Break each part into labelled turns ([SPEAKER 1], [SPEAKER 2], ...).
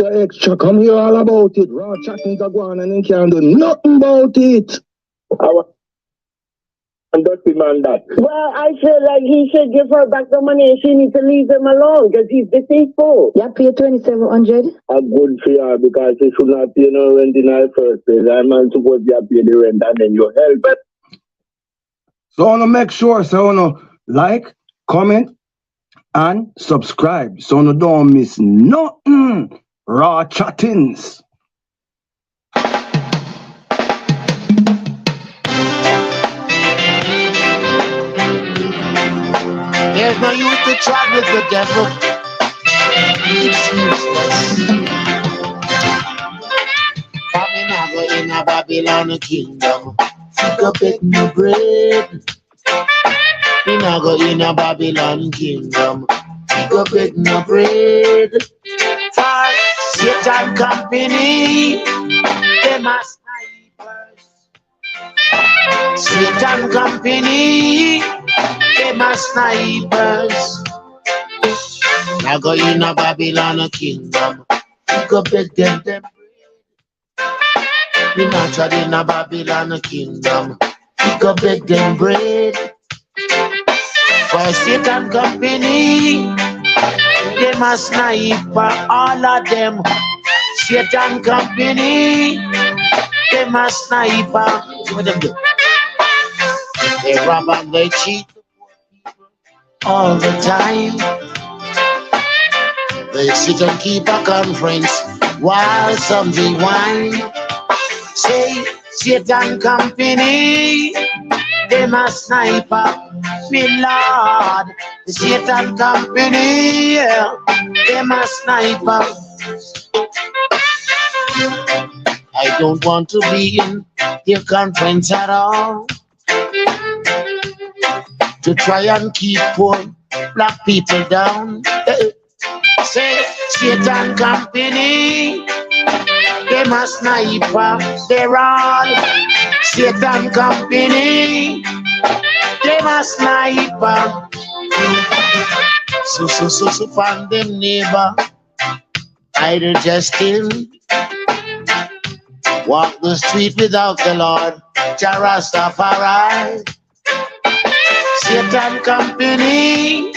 [SPEAKER 1] Mr. Extra, come here all about it. Raw chatting to go on and he can't do nothing about it. And dirty man that.
[SPEAKER 2] Well, I feel like he should give her back the money and she needs to leave him alone because he's deceitful.
[SPEAKER 3] You pay 2,700.
[SPEAKER 1] I'm good for her because she should not pay no rent in her first place. I'm not supposed to pay the rent and then you help it. So I want to make sure, so I want to like, comment, and subscribe so you don't miss nothing. Raw chattings.
[SPEAKER 4] There's no use to chat with the devil. It's useless. Coming over in a Babylon kingdom. Pick up it new bread. We now go in a Babylon kingdom. Pick up it new bread. For Satan company, they must snipers. Satan company, they must snipers. Now go in a Babylon kingdom. Pick up it them bread. We not tried in a Babylon kingdom. Pick up it them bread. For Satan company, they must sniper all of them. Satan company, they must sniper. What them do? They rob and they cheat all the time. They sit and keep a conference while some drink wine. Say Satan company, they must sniper. Me Lord, the Satan company, yeah, they must sniper. I don't want to be in their conference at all. To try and keep poor black people down. Say Satan company, they must sniper. They're all Satan company. They must sniper. So find them neighbor. Idle jesting. Walk the street without the Lord. Jarastafari. Satan company.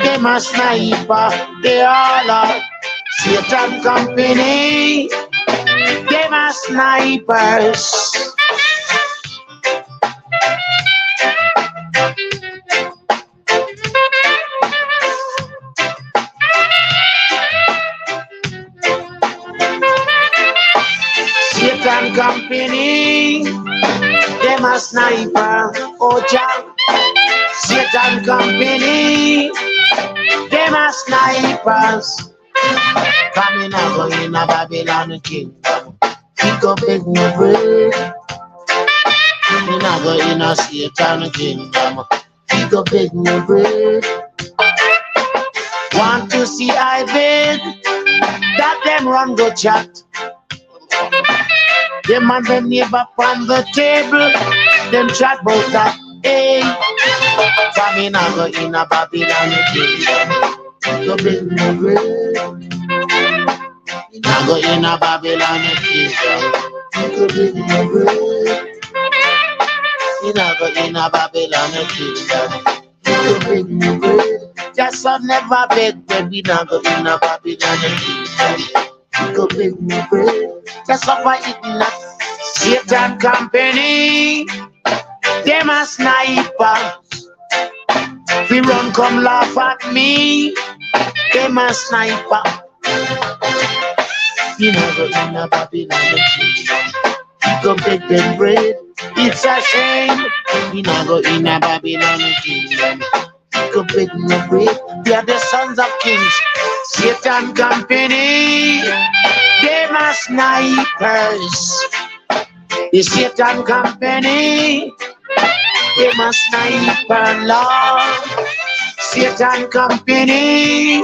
[SPEAKER 4] They must sniper. They all are Satan company. They must snipers. Satan company, them a sniper, oh Jah. Satan company, them a snipers. Coming out in a Babylon kingdom, pick up big new bread. Coming out in a Satan kingdom, pick up big new bread. Want to see I beg that them run go chat. Them and them neighbor from the table, them chat about that. Hey, famine I go in a Babylon kingdom. Go big no bread. I go in a Babylon kingdom. Go big no bread. I go in a Babylon kingdom. Go big no bread. Just so never beg, baby. I go in a Babylon kingdom. Go big no bread. Just over eating that Satan company, them a sniper. We run come laugh at me, them a sniper. You never in a Babylon kingdom. Go beg them bread. It's a shame. You never in a Babylon kingdom. Go beg no bread. They are the sons of kings. Satan company. Them a snipers. The Satan company. Them a sniper, Lord. Satan company.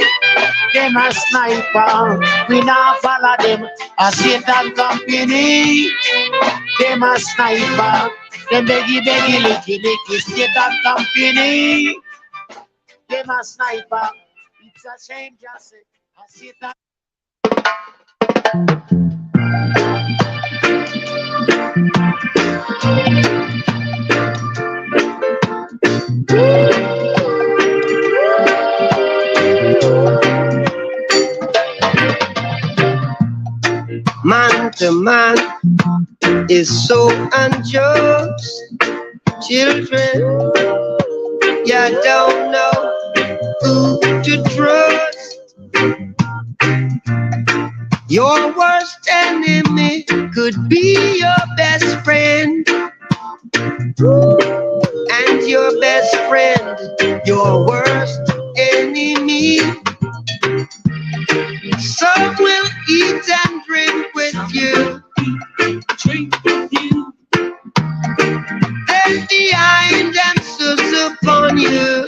[SPEAKER 4] Them a sniper. We now follow them. A Satan company. Them a sniper. Them beggy licky. Satan company. Them a sniper. It's a shame, just say. A Satan.
[SPEAKER 3] Man to man is so unjust. Children, you don't know who to trust. Your worst enemy could be your best friend, and your best friend, your worst enemy. Some will eat and drink with you, then behind them sus upon you.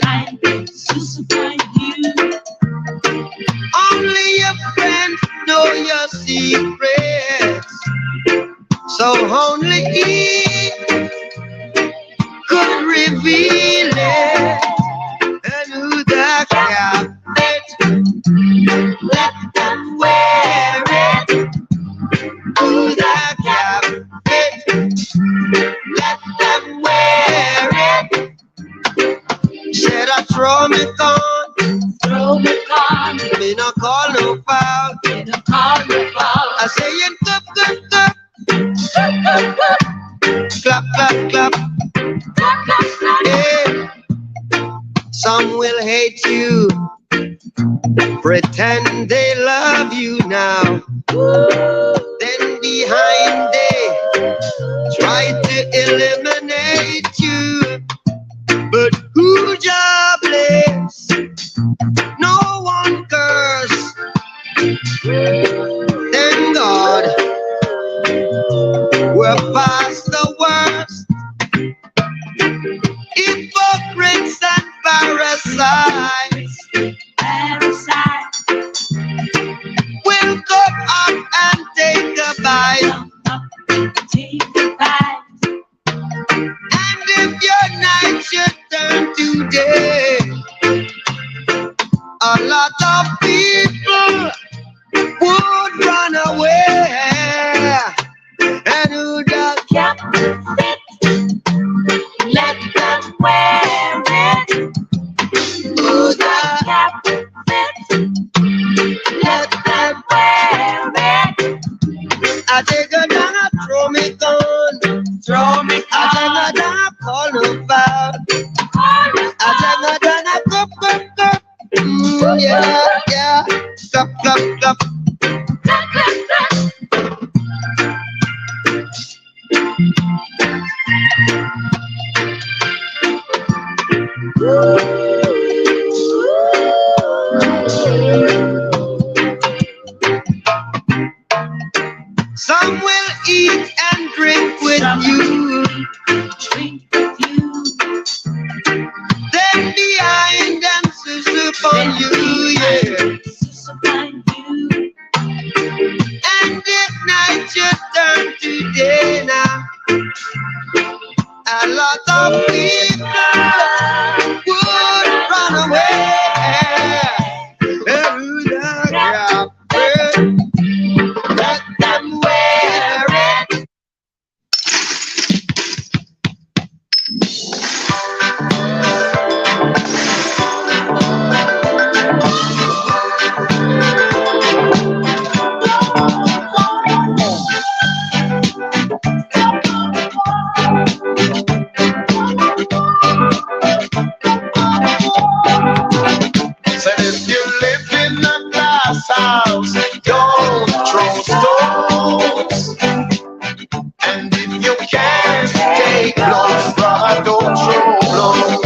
[SPEAKER 3] Only your friends know your secrets, so only he could reveal it. And who the captain, let them wear it. Who the captain, let them wear it. Said I throw me con, me no call no foul. I say it cup, clap, clap, clap. Yeah. Some will hate you, pretend they love you now, then behind they try to eliminate you. But who jobless? No one curse. Thank God we're past the worst. Hypocrites and parasites will come up and take a bite. And if your night should turn to day, a lot of people would run away. And who does let them wear it? Who does let them wear it? I take a down, throw me gun. I take a down, call no foul. I take a down, cup. Yeah, cup. Some will eat and drink with you, then behind them sus upon you, yeah. And if night should turn to day now, a lot of people would run away. And who the captain, let them wear it.
[SPEAKER 4] Said if you live in a glass house, don't throw stones. And if you can't take blows, brother, don't throw blows.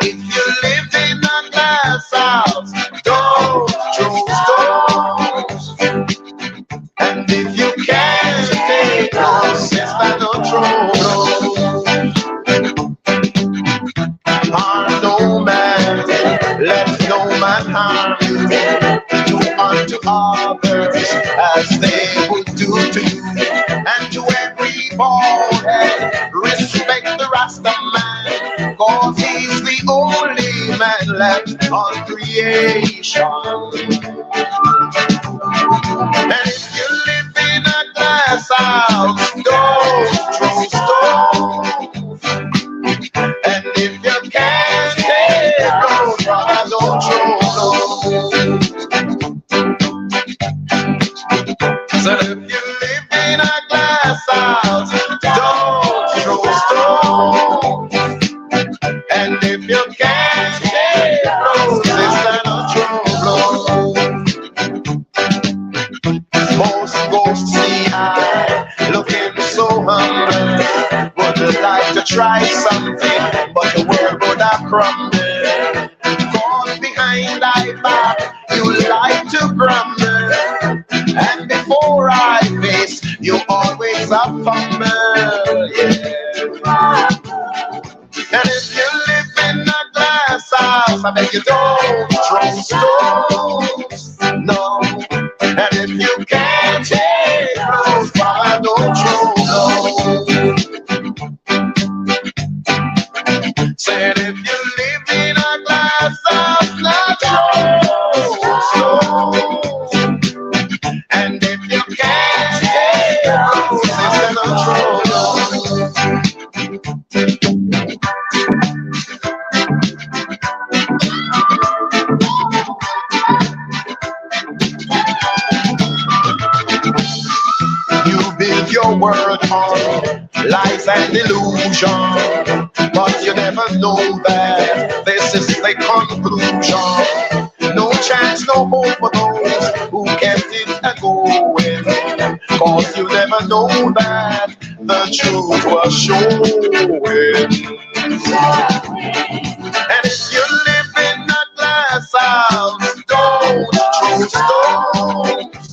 [SPEAKER 4] If you live in a glass house, don't throw stones. And if you can't take blows, sister, don't throw blows. Harm no man, let no man harm you. Do unto others as they would do to you. And to every bald head, respect the Rasta man, cause he's the only man left on creation. creation. And if you live in a glass house, don't throw stones. And if you can't take those, brother, don't throw stones. So if you live in a glass house, don't throw stones. And if you can't take roses, then don't throw blows. Most go see I looking so humble, would like to try something, but the world would have crumbled. Cause behind thy back, you like to grumble, and before I face, you always a fumble. Yeah. And if you live in a glass house, I beg you don't throw stones. No. And if you can't take those, why don't throw those? Said if you live in a glass house, not throw stones. And if you can't take those, then don't throw those. You build your world on lies and illusion, but you never know that this is the conclusion. No chance, no hope for those who kept it a-going, cause you never know that the truth was showing. And if you live in a glass house, don't throw stones.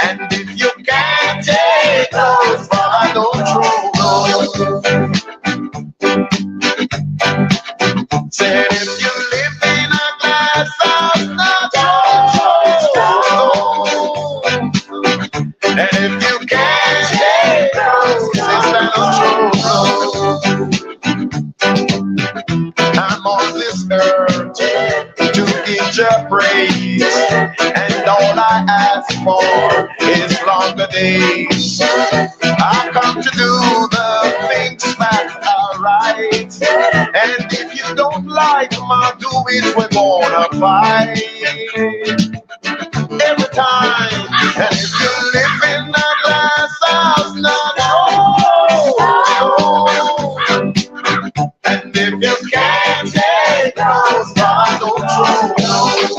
[SPEAKER 4] And if you can't take those, brother, don't throw those. Said if you live in a glass house, not throw stones. And if you can't take those, sister, don't throw those. I'm on this earth to give you praise, and all I ask for is longer days. I come to do the things that are right, and if you don't like my doings, we're gonna fight every time. And if you live in a glass house, not and if you can't take those, I don't throw those.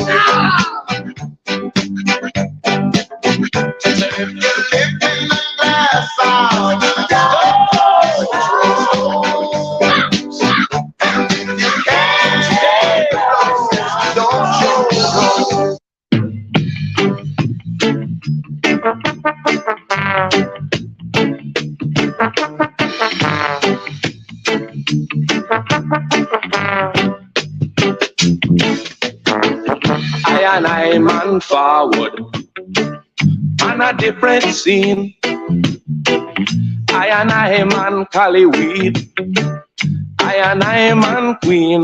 [SPEAKER 4] And if you live in a glass house, don't throw those. And if you can't take those, don't throw those.
[SPEAKER 5] I man forward on a different scene. I man Cali weed. I man queen.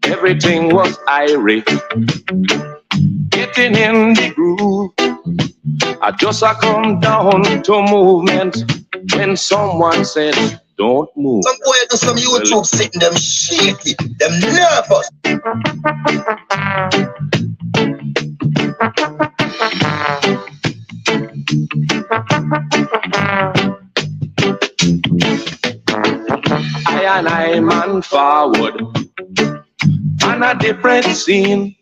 [SPEAKER 5] Everything was irie, getting in the groove. I just come down to movement when someone said, don't move.
[SPEAKER 3] Some boy do some YouTube sitting them shaky, them nervous.
[SPEAKER 5] I man forward on a different scene.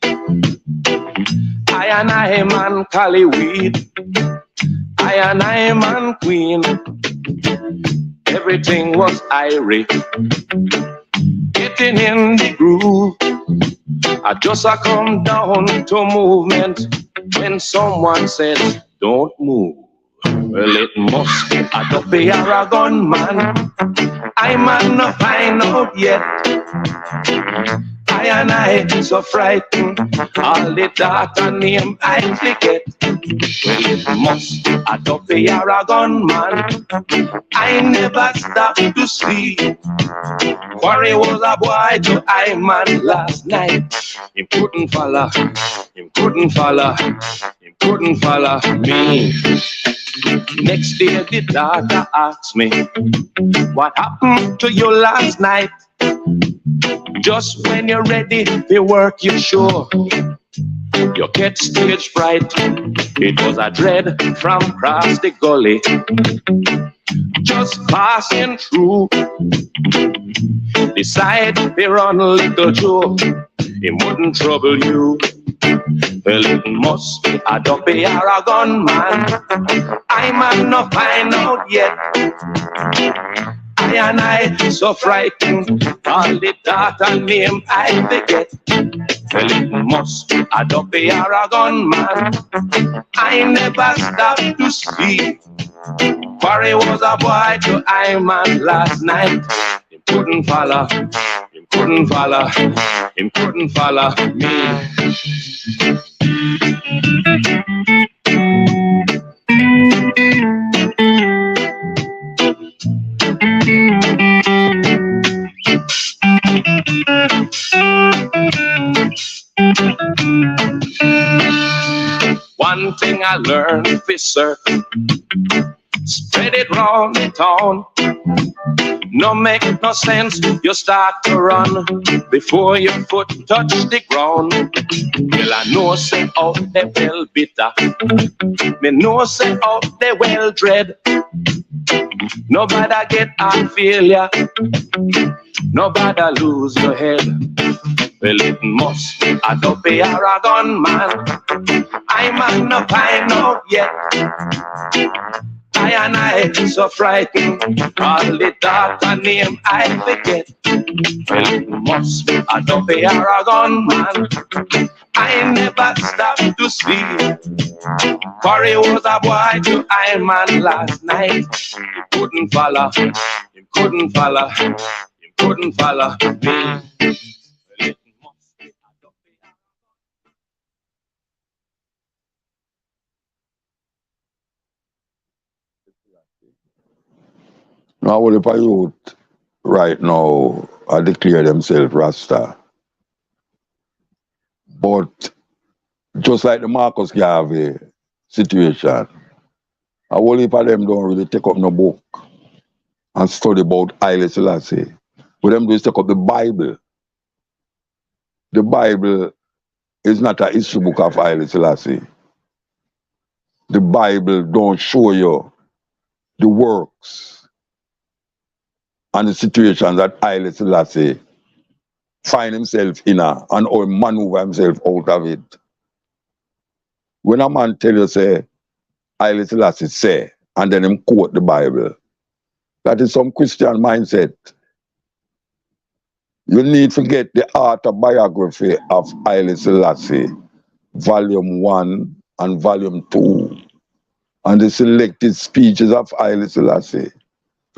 [SPEAKER 5] I man Cali weed. I man queen. Everything was irie, getting in the groove. I just come down to movement when someone said, don't move. Well, it must be a dopey or a gunman. I man not find out yet. I and I so frightened. All the daughter name I forget. Well, it must be a Duffy or a gunman. I never stopped to sleep. Quarry was a boy to I man last night. He couldn't follow, he couldn't follow, he couldn't follow me. Next day the daughter asked me, what happened to you last night? Just when you're ready to work, you sure you get stage fright. It was a dread from across the gully, just passing through. Decide to run a little joke, it wouldn't trouble you. Well, it must be a Duffy or a gunman. I might not find out yet. I and I so frightened. All the daughter name I forget. Well, it must be a Duffy or a gunman. I never stopped to sleep. Quarry was a boy to I man last night. He couldn't follow, he couldn't follow, he couldn't follow me. One thing I learned for certain, spread it round the town. No make no sense, you start to run before your foot touch the ground. Well, I know say out they well bitter, me know say out they well dread. Nobody get a failure, nobody lose your head. Well, it must be a Duffy or a gunman. I might not find out yet. I and I so frightened. All the daughter name I forget. Well, it must be a Duffy or a gunman. I never stopped to sleep. Corey was a boy to I man last night. He couldn't follow, he couldn't follow, he couldn't follow me.
[SPEAKER 6] Now, what if a youth right now declare themselves Rasta? But just like the Marcus Garvey situation, a whole heap of them don't really take up no book and study about Haile Selassie. What them do is take up the Bible. The Bible is not a history book of Haile Selassie. The Bible don't show you the works and the situations that Haile Selassie find himself in and how he maneuver himself out of it. When a man tell you, say, Haile Selassie say, and then him quote the Bible, that is some Christian mindset. You need to get the autobiography of Haile Selassie, volume 1 and volume 2, and the selected speeches of Haile Selassie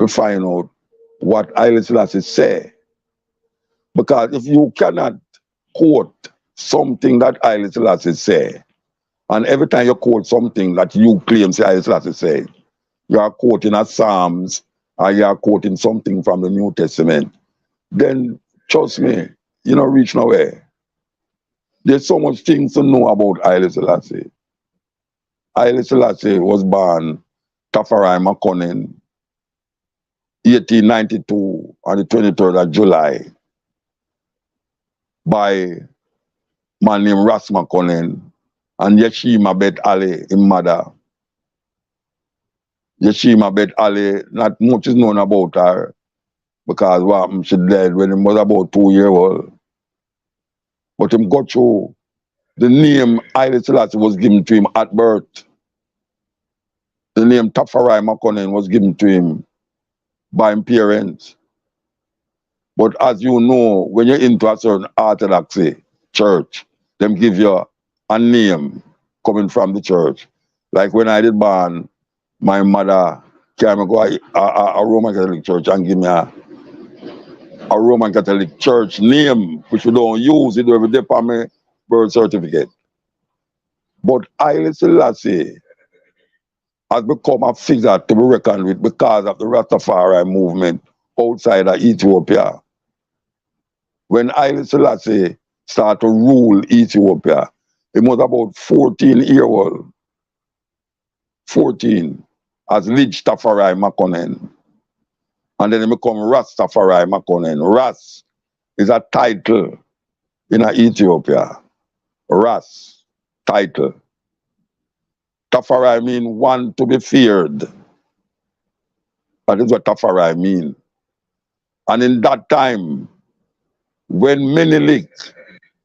[SPEAKER 6] to find out what Haile Selassie say. Because if you cannot quote something that Haile Selassie say, and every time you quote something that you claim say Haile Selassie say, you are quoting a Psalms or you are quoting something from the New Testament, then trust me, you don't reach nowhere. There's so much things to know about Haile Selassie. Haile Selassie was born Tafari Makonnen, 1892 on the 23rd of July by a man named Ras Makonnen and Yeshima Bet Ali, his mother. Yeshima Bet Ali, not much is known about her because what she died when he was about 2 years old. But him got through. The name Haile Selassie was given to him at birth. The name Tafari Makonnen was given to him by his parents. But as you know, when you're into a certain orthodoxy church, them give you a name coming from the church. Like when I did born, my mother carried me go a Roman Catholic church and give me a Roman Catholic Church name, which we don't use. It every day on my birth certificate. But Haile Selassie has become a figure to be reckoned with because of the Rastafari movement outside of Ethiopia. When Haile Selassie started to rule Ethiopia, he was about 14-year-old. 14, as Lige Tafari Makonnen. And then he become Rastafari Makonnen. Ras is a title in Ethiopia. Ras, title. Tafari mean one to be feared. That is what Tafari mean. And in that time, when Menelik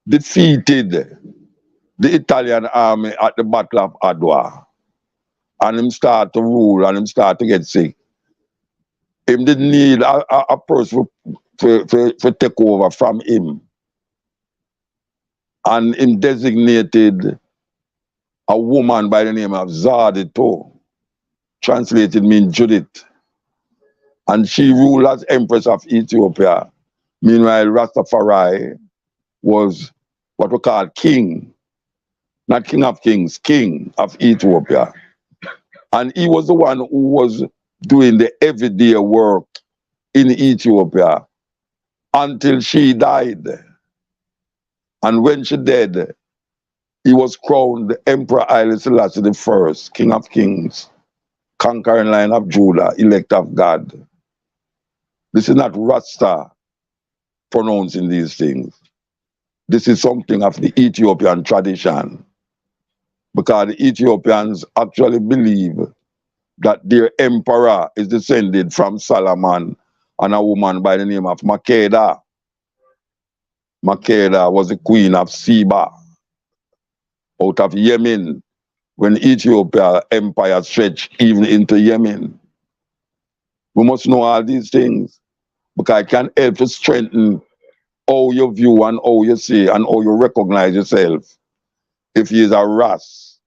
[SPEAKER 6] defeated the Italian army at the Battle of Adwa, and him start to rule and him start to get sick, him didn't need a person to take over from him. And him designated a woman by the name of Zardito, translated mean Judith. And she ruled as Empress of Ethiopia. Meanwhile, Rastafari was what we call king, not king of kings, king of Ethiopia. And he was the one who was doing the everyday work in Ethiopia until she died. And when she died, he was crowned Emperor Haile Selassie I, King of Kings, conquering Lion of Judah, elect of God. This is not Rasta pronouncing these things. This is something of the Ethiopian tradition, because the Ethiopians actually believe that their emperor is descended from Solomon and a woman by the name of Makeda. Makeda was the queen of Seba out of Yemen, when Ethiopia empire stretched even into Yemen. We must know all these things, because it can help to strengthen how you view and how you see and how you recognize yourself. If he is a Ras,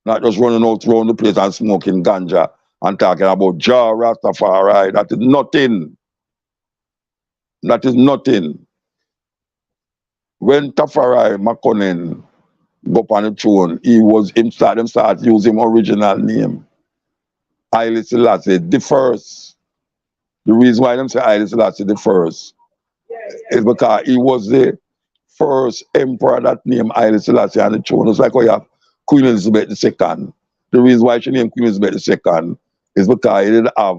[SPEAKER 6] not just running out around the place and smoking ganja and talking about Jah Rastafari, that is nothing. That is nothing. When Tafari Makonnen go up on the throne, him start using original name. Haile Selassie the first. The reason why them say Haile Selassie the first is because he was the first emperor that named Haile Selassie on the throne. It's like how you have Queen Elizabeth II. The reason why she named Queen Elizabeth II is because he didn't have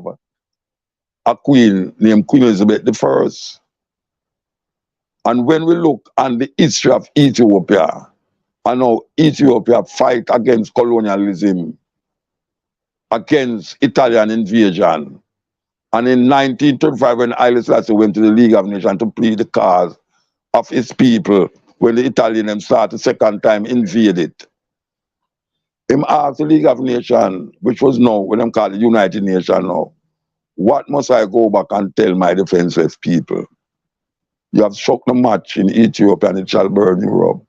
[SPEAKER 6] a queen named Queen Elizabeth I. And when we look at the history of Ethiopia, and how Ethiopia fight against colonialism, against Italian invasion, and in 1935, when Haile Selassie went to the League of Nations to plead the cause of his people, when the Italians started the second time invaded, him asked the League of Nations, which was now, when them called the United Nations now, what must I go back and tell my defenseless people? You have struck the match in Ethiopia and it shall burn you up.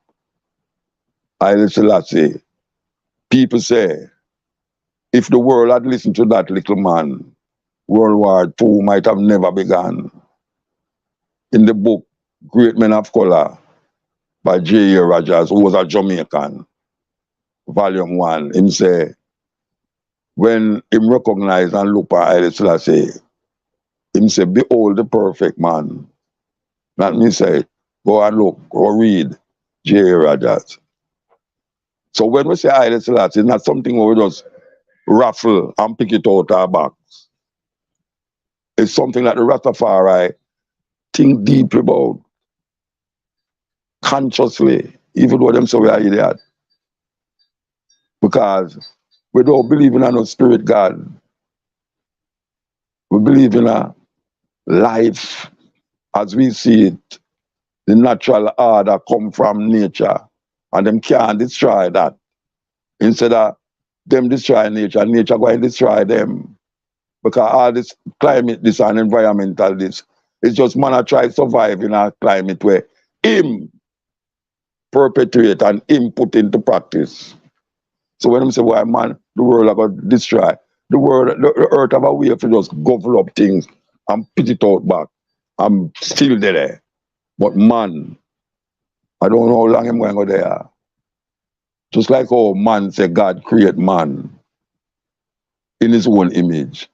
[SPEAKER 6] Haile Selassie, people say, if the world had listened to that little man, World War II might have never begun. In the book, Great Men of Color, by J.A. Rogers, who was a Jamaican, Volume 1, him say, when him recognize and look at Haile Selassie, him say, behold the perfect man. Not me say, go and look, go read J.A. Rogers. So when we say Haile Selassie, it's not something where we just raffle and pick it out our box. It's something that the Rastafari think deeply about, consciously, even though them say we are idiot. Because we don't believe in no spirit God. We believe in a life as we see it. The natural order come from nature, and them can't destroy that. Instead of them destroy nature, nature going to destroy them. Because all this climate, this and environmental this, it's just man try to survive in a climate where him perpetuate and him put into practice. So when them say, why man, the world are going to destroy, the earth have a way to just gobble up things and put it out back. I'm still there. But man, I don't know how long I'm going to go there. Just like how man say God create man in his own image.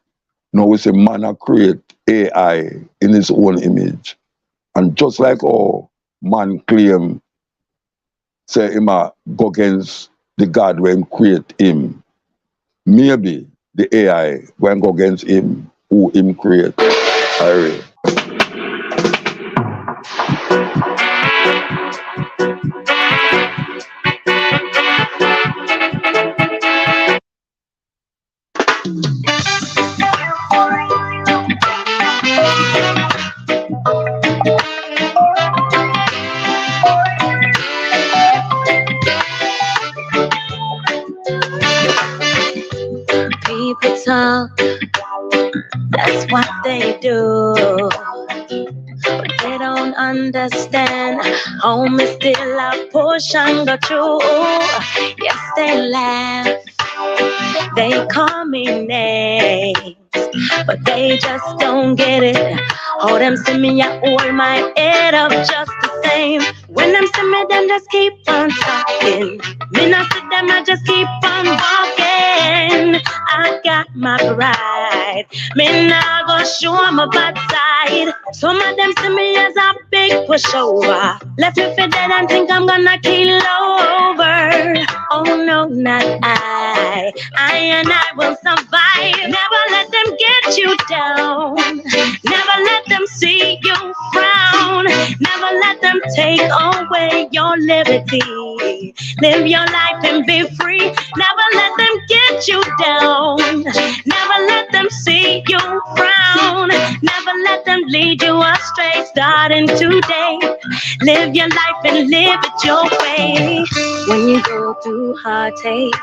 [SPEAKER 6] Now we say man create AI in his own image. And just like how man claim, say him go against the God when create him, maybe the AI when go against him who him create.
[SPEAKER 7] People talk, that's what they do, but they don't understand. Home is still a push and go through. Yes, they laugh, they call me names, but they just don't get it. Oh, them see me, I hold my head up just the same. When them see me, them just keep on talking. Me not see them, I just keep on walking. I got my pride, me not gonna show my bad side. Some of them see me as a big pushover. Left me for dead and think I'm gonna kill over. Oh no, not I and I will survive. Never let them get you down. Never let them see you frown. Never let them take away your liberty. Live your life and be free. Never let them get you down. Never let them see you frown. Never let them lead you astray. Starting today, live your life and live it your way. When you go through heartache,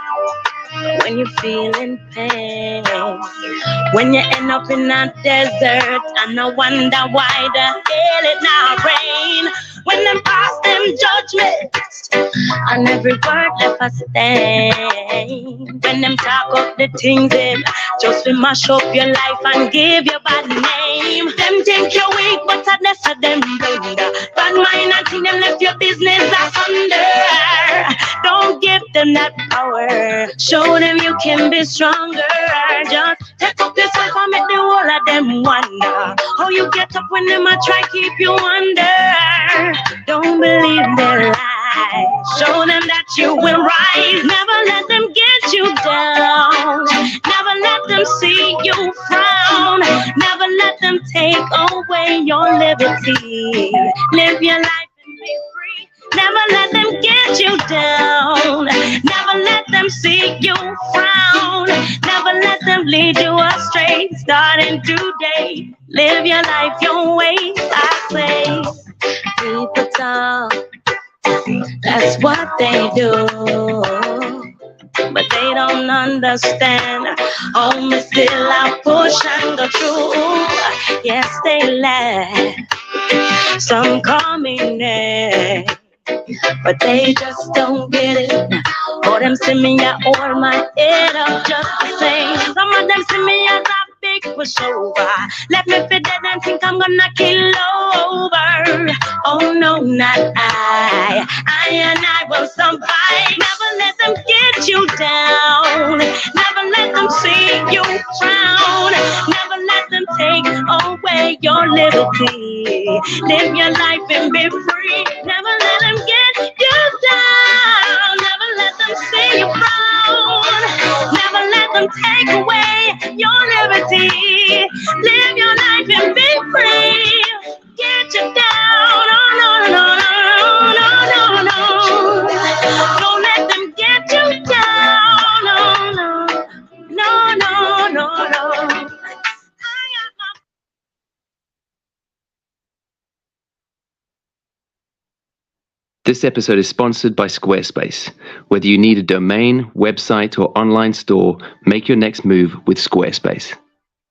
[SPEAKER 7] when you feel in pain, when you end up in a desert and I wonder why the hell it not rain. When them pass them judgments on every word left a stain. When them talk up the things them just to mash up your life and give you bad name. Them think you're weak, but I less of them blunder. Bad mind and think them left your business asunder. Don't give them that power. Show them you can be stronger. Just take up yourself and make the whole of them wonder how you get up when them a try keep you under. Don't believe their lies. Show them that you will rise. Never let them get you down. Never let them see you frown. Never let them take away your liberty. Live your life and be free. Never let them get you down. Never let them see you frown. Never let them lead you astray. Starting today, live your life your way. I say, people talk, that's what they do, but they don't understand. Home is still a push and go through. Yes, they laugh, some call me names, but they just don't get it. Oh, them see me, I hold my head up just the same. Some of them see me as a big pushover. Let me fit dead and think I'm gonna kill over. Oh no, not I and I will survive. Never let them get you down. Never let them see you frown. Never let them take away your liberty. Live your life and be free. Never let them get you down. Never let them see you frown. Never let them take away your liberty. Live your life and be free. Get you down. Oh no, no, no, no, no, no. Don't let them get you down. No, no, no, no, no, no.
[SPEAKER 8] This episode is sponsored by Squarespace. Whether you need a domain, website, or online store, make your next move with Squarespace.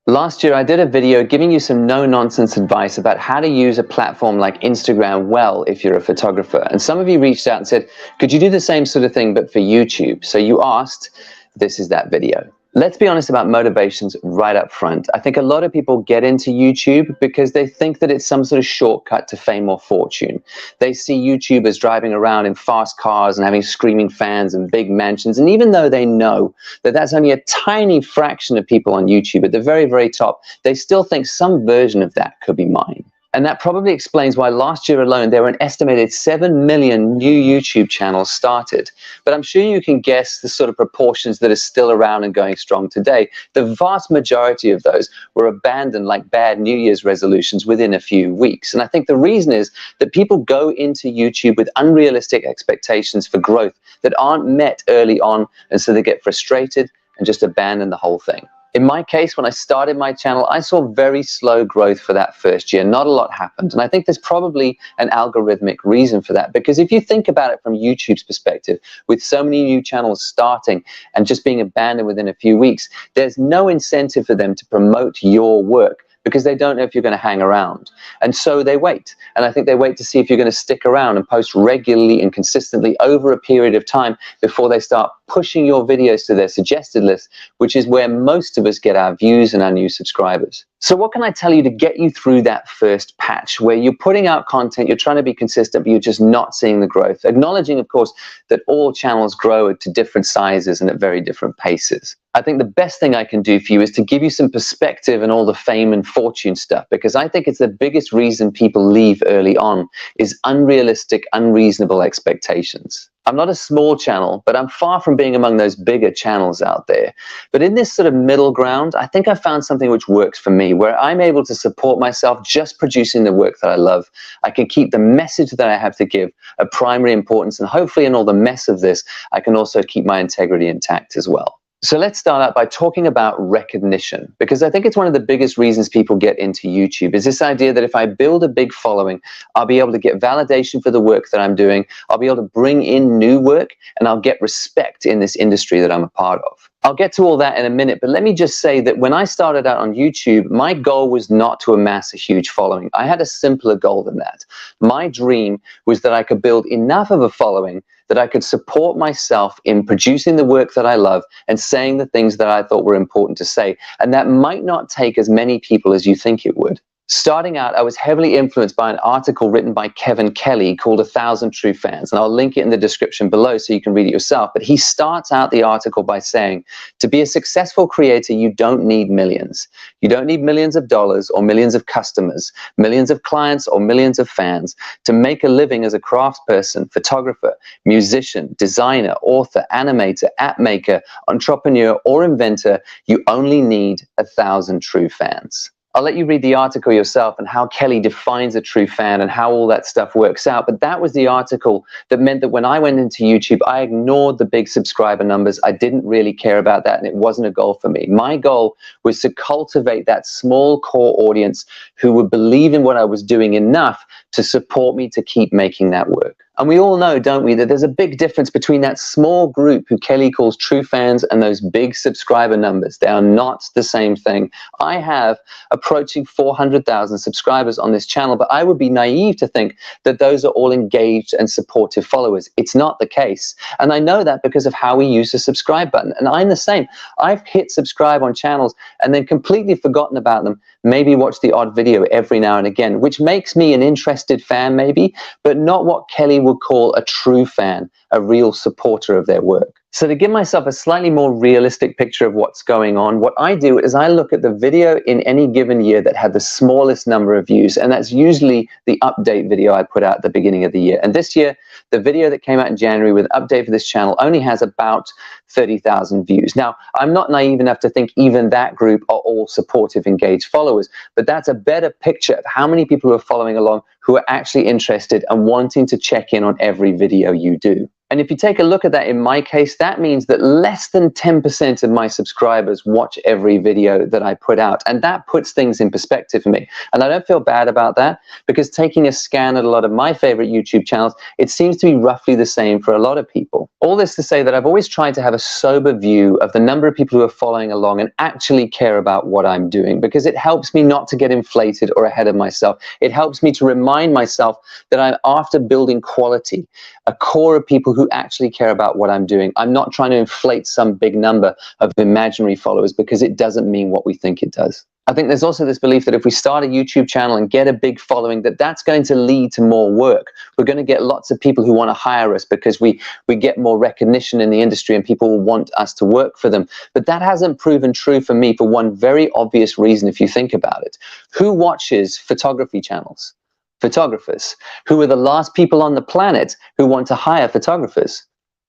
[SPEAKER 9] Last year, I did a video giving you some no-nonsense advice about how to use a platform like Instagram well if you're a photographer. And some of you reached out and said, could you do the same sort of thing but for YouTube? So you asked, this is that video. Let's be honest about motivations right up front. I think a lot of people get into YouTube because they think that it's some sort of shortcut to fame or fortune. They see YouTubers driving around in fast cars and having screaming fans and big mansions. And even though they know that that's only a tiny fraction of people on YouTube at the very, very top, they still think some version of that could be mine. And that probably explains why last year alone, there were an estimated 7 million new YouTube channels started. But I'm sure you can guess the sort of proportions that are still around and going strong today. The vast majority of those were abandoned like bad New Year's resolutions within a few weeks. And I think the reason is that people go into YouTube with unrealistic expectations for growth that aren't met early on. And so they get frustrated and just abandon the whole thing. In my case, when I started my channel, I saw very slow growth for that first year. Not a lot happened. And I think there's probably an algorithmic reason for that. Because if you think about it from YouTube's perspective, with so many new channels starting and just being abandoned within a few weeks, there's no incentive for them to promote your work, because they don't know if you're going to hang around. And so they wait. And I think they wait to see if you're going to stick around and post regularly and consistently over a period of time before they start pushing your videos to their suggested list, which is where most of us get our views and our new subscribers. So what can I tell you to get you through that first patch where you're putting out content, you're trying to be consistent, but you're just not seeing the growth? Acknowledging, of course, that all channels grow to different sizes and at very different paces. I think the best thing I can do for you is to give you some perspective and all the fame and fortune stuff, because I think it's the biggest reason people leave early on is unrealistic, unreasonable expectations. I'm not a small channel, but I'm far from being among those bigger channels out there. But in this sort of middle ground, I think I found something which works for me, where I'm able to support myself just producing the work that I love. I can keep the message that I have to give a primary importance, and hopefully in all the mess of this, I can also keep my integrity intact as well. So let's start out by talking about recognition, because I think it's one of the biggest reasons people get into YouTube is this idea that if I build a big following, I'll be able to get validation for the work that I'm doing, I'll be able to bring in new work, and I'll get respect in this industry that I'm a part of. I'll get to all that in a minute, but let me just say that when I started out on YouTube, my goal was not to amass a huge following. I had a simpler goal than that. My dream was that I could build enough of a following that I could support myself in producing the work that I love and saying the things that I thought were important to say. And that might not take as many people as you think it would. Starting out, I was heavily influenced by an article written by Kevin Kelly called 1,000 True Fans. And I'll link it in the description below so you can read it yourself. But he starts out the article by saying, to be a successful creator, you don't need millions. You don't need millions of dollars or millions of customers, millions of clients or millions of fans. To make a living as a craftsperson, photographer, musician, designer, author, animator, app maker, entrepreneur, or inventor, you only need 1,000 true fans. I'll let you read the article yourself and how Kelly defines a true fan and how all that stuff works out. But that was the article that meant that when I went into YouTube, I ignored the big subscriber numbers. I didn't really care about that, and it wasn't a goal for me. My goal was to cultivate that small core audience who would believe in what I was doing enough to support me to keep making that work. And we all know, don't we, that there's a big difference between that small group who Kelly calls true fans and those big subscriber numbers. They are not the same thing. I have approaching 400,000 subscribers on this channel, but I would be naive to think that those are all engaged and supportive followers. It's not the case. And I know that because of how we use the subscribe button. And I'm the same. I've hit subscribe on channels and then completely forgotten about them, maybe watch the odd video every now and again, which makes me an interested fan maybe, but not what Kelly would call a true fan, a real supporter of their work. So to give myself a slightly more realistic picture of what's going on, what I do is I look at the video in any given year that had the smallest number of views, and that's usually the update video I put out at the beginning of the year. And this year, the video that came out in January with an update for this channel only has about 30,000 views. Now, I'm not naive enough to think even that group are all supportive, engaged followers, but that's a better picture of how many people who are following along who are actually interested and wanting to check in on every video you do. And if you take a look at that, in my case, that means that less than 10% of my subscribers watch every video that I put out. And that puts things in perspective for me. And I don't feel bad about that, because taking a scan at a lot of my favorite YouTube channels, it seems to be roughly the same for a lot of people. All this to say that I've always tried to have a a sober view of the number of people who are following along and actually care about what I'm doing, because it helps me not to get inflated or ahead of myself. It helps me to remind myself that I'm after building quality, a core of people who actually care about what I'm doing. I'm not trying to inflate some big number of imaginary followers, because it doesn't mean what we think it does. I think there's also this belief that if we start a YouTube channel and get a big following, that's going to lead to more work. We're going to get lots of people who want to hire us because we get more recognition in the industry and people will want us to work for them. But that hasn't proven true for me for one very obvious reason, if you think about it. Who watches photography channels? Photographers. Who are the last people on the planet who want to hire photographers?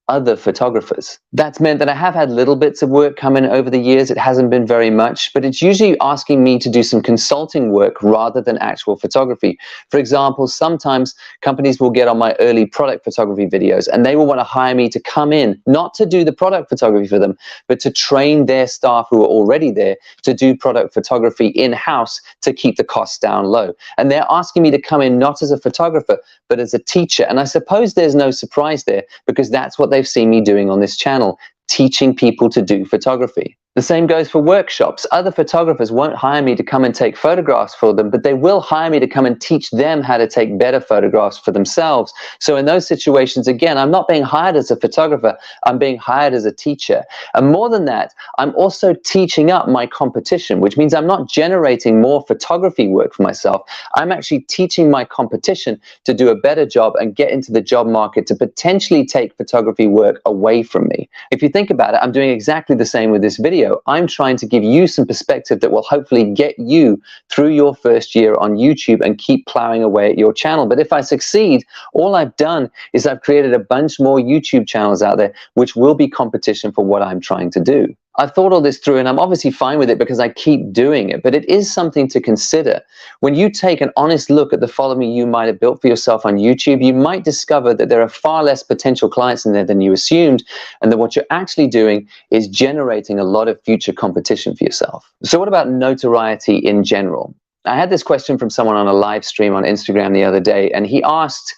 [SPEAKER 9] Other photographers. That's meant that I have had little bits of work come in over the years. It hasn't been very much, but it's usually asking me to do some consulting work rather than actual photography. For example, sometimes companies will get on my early product photography videos and they will want to hire me to come in, not to do the product photography for them, but to train their staff who are already there to do product photography in-house to keep the costs down low. And they're asking me to come in not as a photographer, but as a teacher. And I suppose there's no surprise there, because that's what they've seen me doing on this channel, teaching people to do photography. The same goes for workshops. Other photographers won't hire me to come and take photographs for them, but they will hire me to come and teach them how to take better photographs for themselves. So in those situations, again, I'm not being hired as a photographer, I'm being hired as a teacher. And more than that, I'm also teaching up my competition, which means I'm not generating more photography work for myself. I'm actually teaching my competition to do a better job and get into the job market to potentially take photography work away from me. If you think about it, I'm doing exactly the same with this video. I'm trying to give you some perspective that will hopefully get you through your first year on YouTube and keep plowing away at your channel. But if I succeed, all I've done is I've created a bunch more YouTube channels out there, which will be competition for what I'm trying to do. I've thought all this through and I'm obviously fine with it because I keep doing it, but it is something to consider. When you take an honest look at the following you might have built for yourself on YouTube, you might discover that there are far less potential clients in there than you assumed, and that what you're actually doing is generating a lot of future competition for yourself. So what about notoriety in general? I had this question from someone on a live stream on Instagram the other day, and he asked,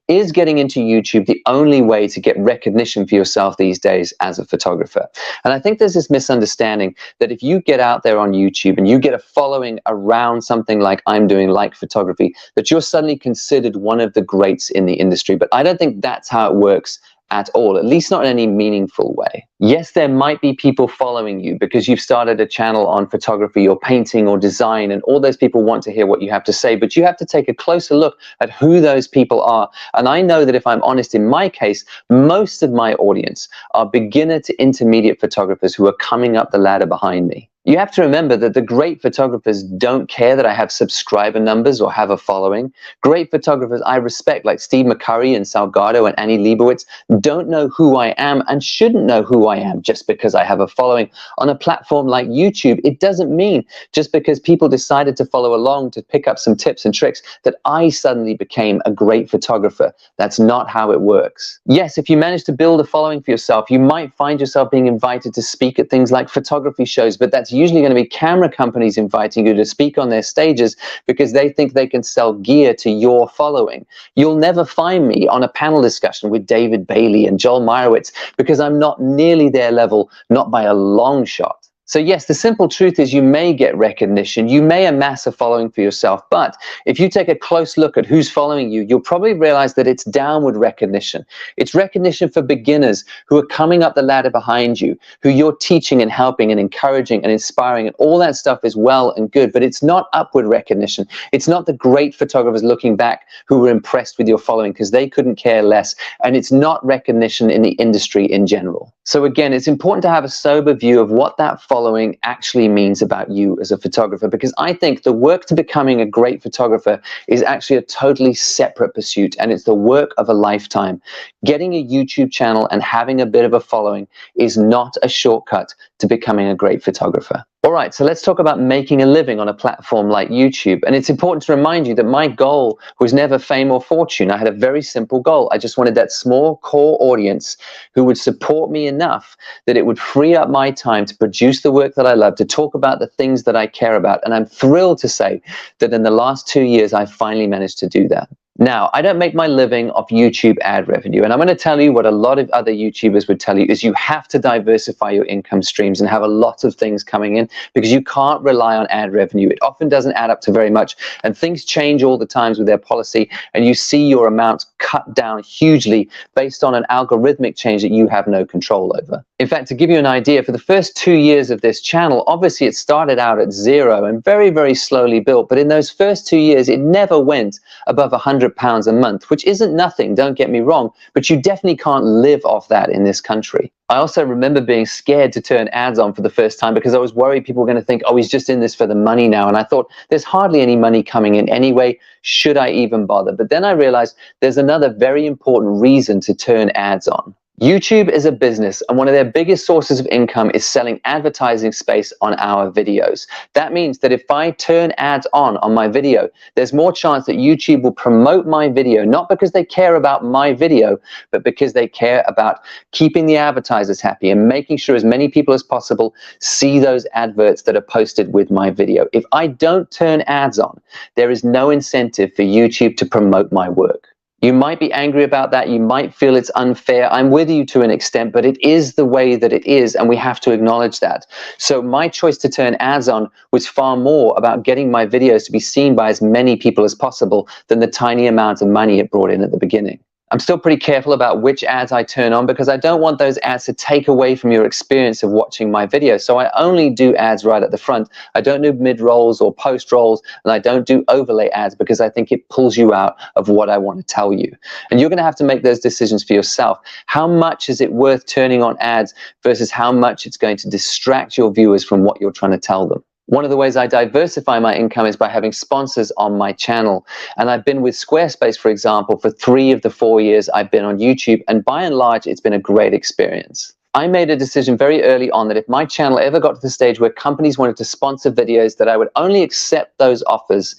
[SPEAKER 9] is getting into YouTube the only way to get recognition for yourself these days as a photographer? And I think there's this misunderstanding that if you get out there on YouTube and you get a following around something like I'm doing, like photography, that you're suddenly considered one of the greats in the industry. But I don't think that's how it works at all, at least not in any meaningful way. Yes, there might be people following you because you've started a channel on photography or painting or design, and all those people want to hear what you have to say, but you have to take a closer look at who those people are. And I know that if I'm honest, in my case, most of my audience are beginner to intermediate photographers who are coming up the ladder behind me. You have to remember that the great photographers don't care that I have subscriber numbers or have a following. Great photographers I respect, like Steve McCurry and Salgado and Annie Leibovitz, don't know who I am and shouldn't know who I am just because I have a following. On a platform like YouTube, it doesn't mean just because people decided to follow along to pick up some tips and tricks that I suddenly became a great photographer. That's not how it works. Yes, if you manage to build a following for yourself, you might find yourself being invited to speak at things like photography shows, but that's usually going to be camera companies inviting you to speak on their stages because they think they can sell gear to your following. You'll never find me on a panel discussion with David Bailey and Joel Meyerowitz because I'm not nearly their level, not by a long shot. So yes, the simple truth is you may get recognition, you may amass a following for yourself, but if you take a close look at who's following you, you'll probably realize that it's downward recognition. It's recognition for beginners who are coming up the ladder behind you, who you're teaching and helping and encouraging and inspiring, and all that stuff is well and good, but it's not upward recognition. It's not the great photographers looking back who were impressed with your following because they couldn't care less, and it's not recognition in the industry in general. So again, it's important to have a sober view of what that following actually means about you as a photographer, because I think the work to becoming a great photographer is actually a totally separate pursuit, and it's the work of a lifetime. Getting a YouTube channel and having a bit of a following is not a shortcut to becoming a great photographer. All right, so let's talk about making a living on a platform like YouTube. And it's important to remind you that my goal was never fame or fortune. I had a very simple goal. I just wanted that small core audience who would support me enough that it would free up my time to produce the work that I love, to talk about the things that I care about. And I'm thrilled to say that in the last 2 years, I've finally managed to do that. Now, I don't make my living off YouTube ad revenue, and I'm going to tell you what a lot of other YouTubers would tell you is you have to diversify your income streams and have a lot of things coming in because you can't rely on ad revenue. It often doesn't add up to very much, and things change all the times with their policy, and you see your amounts cut down hugely based on an algorithmic change that you have no control over. In fact, to give you an idea, for the first 2 years of this channel, obviously it started out at zero and very, very slowly built, but in those first 2 years, it never went above £100 a month, which isn't nothing, don't get me wrong, but you definitely can't live off that in this country. I also remember being scared to turn ads on for the first time because I was worried people were going to think, oh, he's just in this for the money now. And I thought, there's hardly any money coming in anyway. Should I even bother? But then I realized there's another very important reason to turn ads on. YouTube is a business, and one of their biggest sources of income is selling advertising space on our videos. That means that if I turn ads on my video, there's more chance that YouTube will promote my video, not because they care about my video, but because they care about keeping the advertisers happy and making sure as many people as possible see those adverts that are posted with my video. If I don't turn ads on, there is no incentive for YouTube to promote my work. You might be angry about that. You might feel it's unfair. I'm with you to an extent, but it is the way that it is, and we have to acknowledge that. So my choice to turn ads on was far more about getting my videos to be seen by as many people as possible than the tiny amount of money it brought in at the beginning. I'm still pretty careful about which ads I turn on because I don't want those ads to take away from your experience of watching my video. So I only do ads right at the front. I don't do mid-rolls or post-rolls, and I don't do overlay ads because I think it pulls you out of what I want to tell you. And you're going to have to make those decisions for yourself. How much is it worth turning on ads versus how much it's going to distract your viewers from what you're trying to tell them? One of the ways I diversify my income is by having sponsors on my channel. And I've been with Squarespace, for example, for 3 of the 4 years I've been on YouTube. And by and large, it's been a great experience. I made a decision very early on that if my channel ever got to the stage where companies wanted to sponsor videos, that I would only accept those offers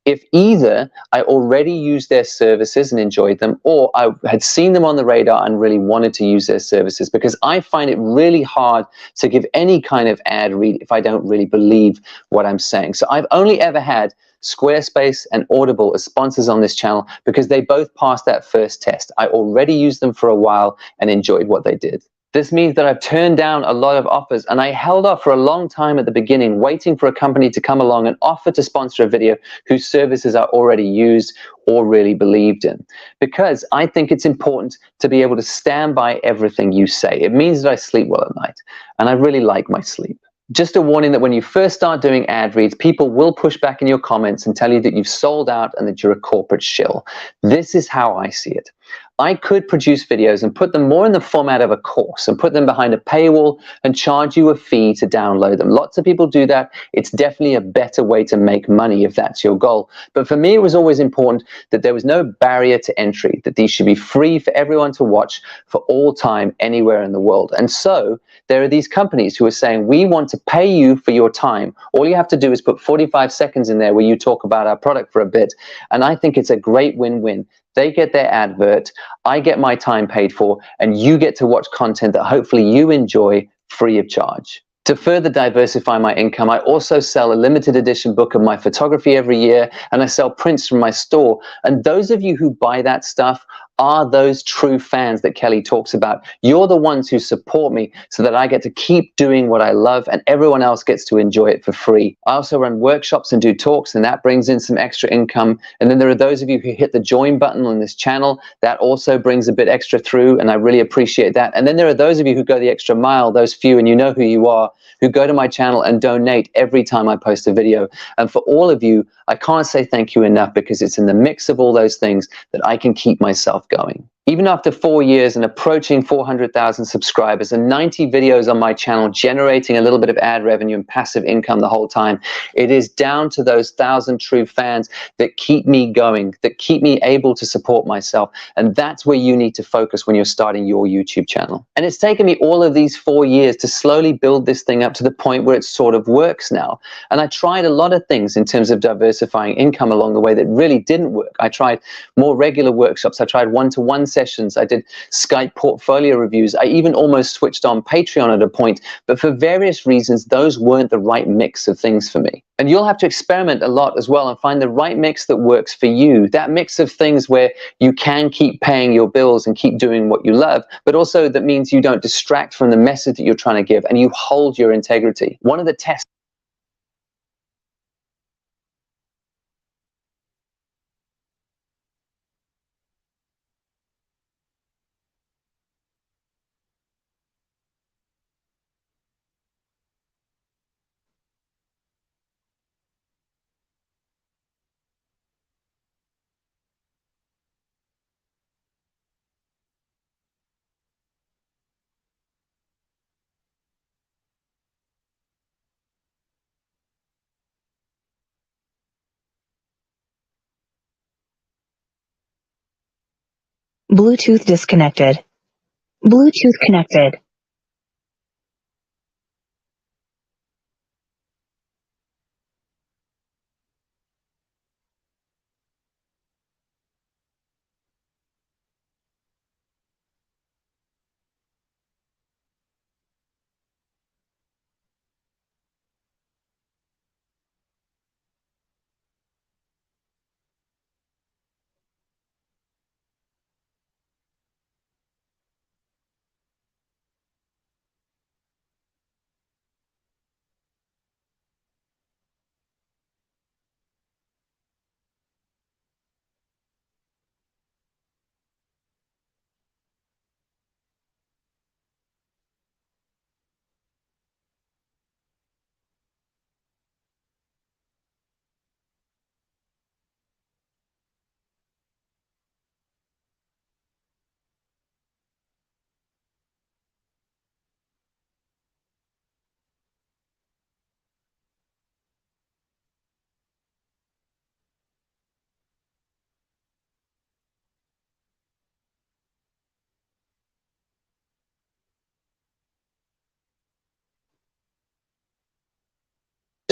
[SPEAKER 9] if either I already used their services and enjoyed them, or I had seen them on the radar and really wanted to use their services, because I find it really hard to give any kind of ad read if I don't really believe what I'm saying. So I've only ever had Squarespace and Audible as sponsors on this channel because they both passed that first test. I already used them for a while and enjoyed what they did. This means that I've turned down a lot of offers, and I held off for a long time at the beginning, waiting for a company to come along and offer to sponsor a video whose services I already used or really believed in, because I think it's important to be able to stand by everything you say. It means that I sleep well at night, and I really like my sleep. Just a warning that when you first start doing ad reads, people will push back in your comments and tell you that you've sold out and that you're a corporate shill. This is how I see it. I could produce videos and put them more in the format of a course and put them behind a paywall and charge you a fee to download them. Lots of people do that. It's definitely a better way to make money if that's your goal. But for me, it was always important that there was no barrier to entry, that these should be free for everyone to watch for all time, anywhere in the world. And so there are these companies who are saying, we want to pay you for your time. All you have to do is put 45 seconds in there where you talk about our product for a bit. And I think it's a great win-win. They get their advert, I get my time paid for, and you get to watch content that hopefully you enjoy free of charge. To further diversify my income, I also sell a limited edition book of my photography every year, and I sell prints from my store. And those of you who buy that stuff are those true fans that Kelly talks about. You're the ones who support me so that I get to keep doing what I love and everyone else gets to enjoy it for free. I also run workshops and do talks, and that brings in some extra income. And then there are those of you who hit the join button on this channel. That also brings a bit extra through, and I really appreciate that. And then there are those of you who go the extra mile, those few, and you know who you are, who go to my channel and donate every time I post a video. And for all of you, I can't say thank you enough, because it's in the mix of all those things that I can keep myself going. Even after 4 years and approaching 400,000 subscribers and 90 videos on my channel generating a little bit of ad revenue and passive income the whole time, it is down to those 1,000 true fans that keep me going, that keep me able to support myself. And that's where you need to focus when you're starting your YouTube channel. And it's taken me all of these 4 years to slowly build this thing up to the point where it sort of works now. And I tried a lot of things in terms of diversifying income along the way that really didn't work. I tried more regular workshops. I tried one-to-one sessions sessions. I did Skype portfolio reviews. I even almost switched on Patreon at a point, but for various reasons, those weren't the right mix of things for me. And you'll have to experiment a lot as well and find the right mix that works for you. That mix of things where you can keep paying your bills and keep doing what you love, but also that means you don't distract from the message that you're trying to give and you hold your integrity. One of the tests
[SPEAKER 10] Bluetooth disconnected. Bluetooth connected.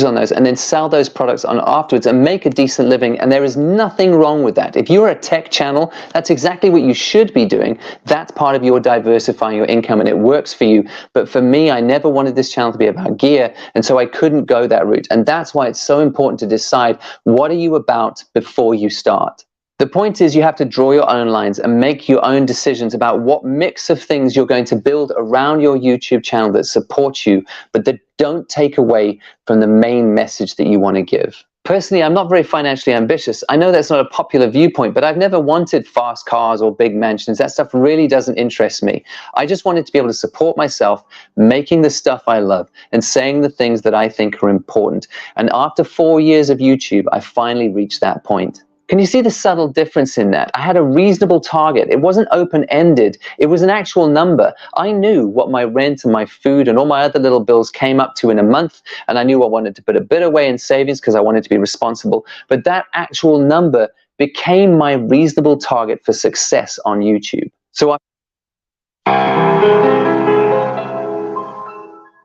[SPEAKER 9] on those and then sell those products on afterwards and make a decent living. And there is nothing wrong with that. If you're a tech channel, that's exactly what you should be doing. That's part of your diversifying your income and it works for you. But for me, I never wanted this channel to be about gear. And so I couldn't go that route. And that's why it's so important to decide what are you about before you start. The point is you have to draw your own lines and make your own decisions about what mix of things you're going to build around your YouTube channel that support you, but that don't take away from the main message that you want to give. Personally, I'm not very financially ambitious. I know that's not a popular viewpoint, but I've never wanted fast cars or big mansions. That stuff really doesn't interest me. I just wanted to be able to support myself, making the stuff I love and saying the things that I think are important. And after 4 years of YouTube, I finally reached that point. Can you see the subtle difference in that? I had a reasonable target. It wasn't open-ended. It was an actual number. I knew what my rent and my food and all my other little bills came up to in a month, and I knew I wanted to put a bit away in savings because I wanted to be responsible. But that actual number became my reasonable target for success on YouTube. So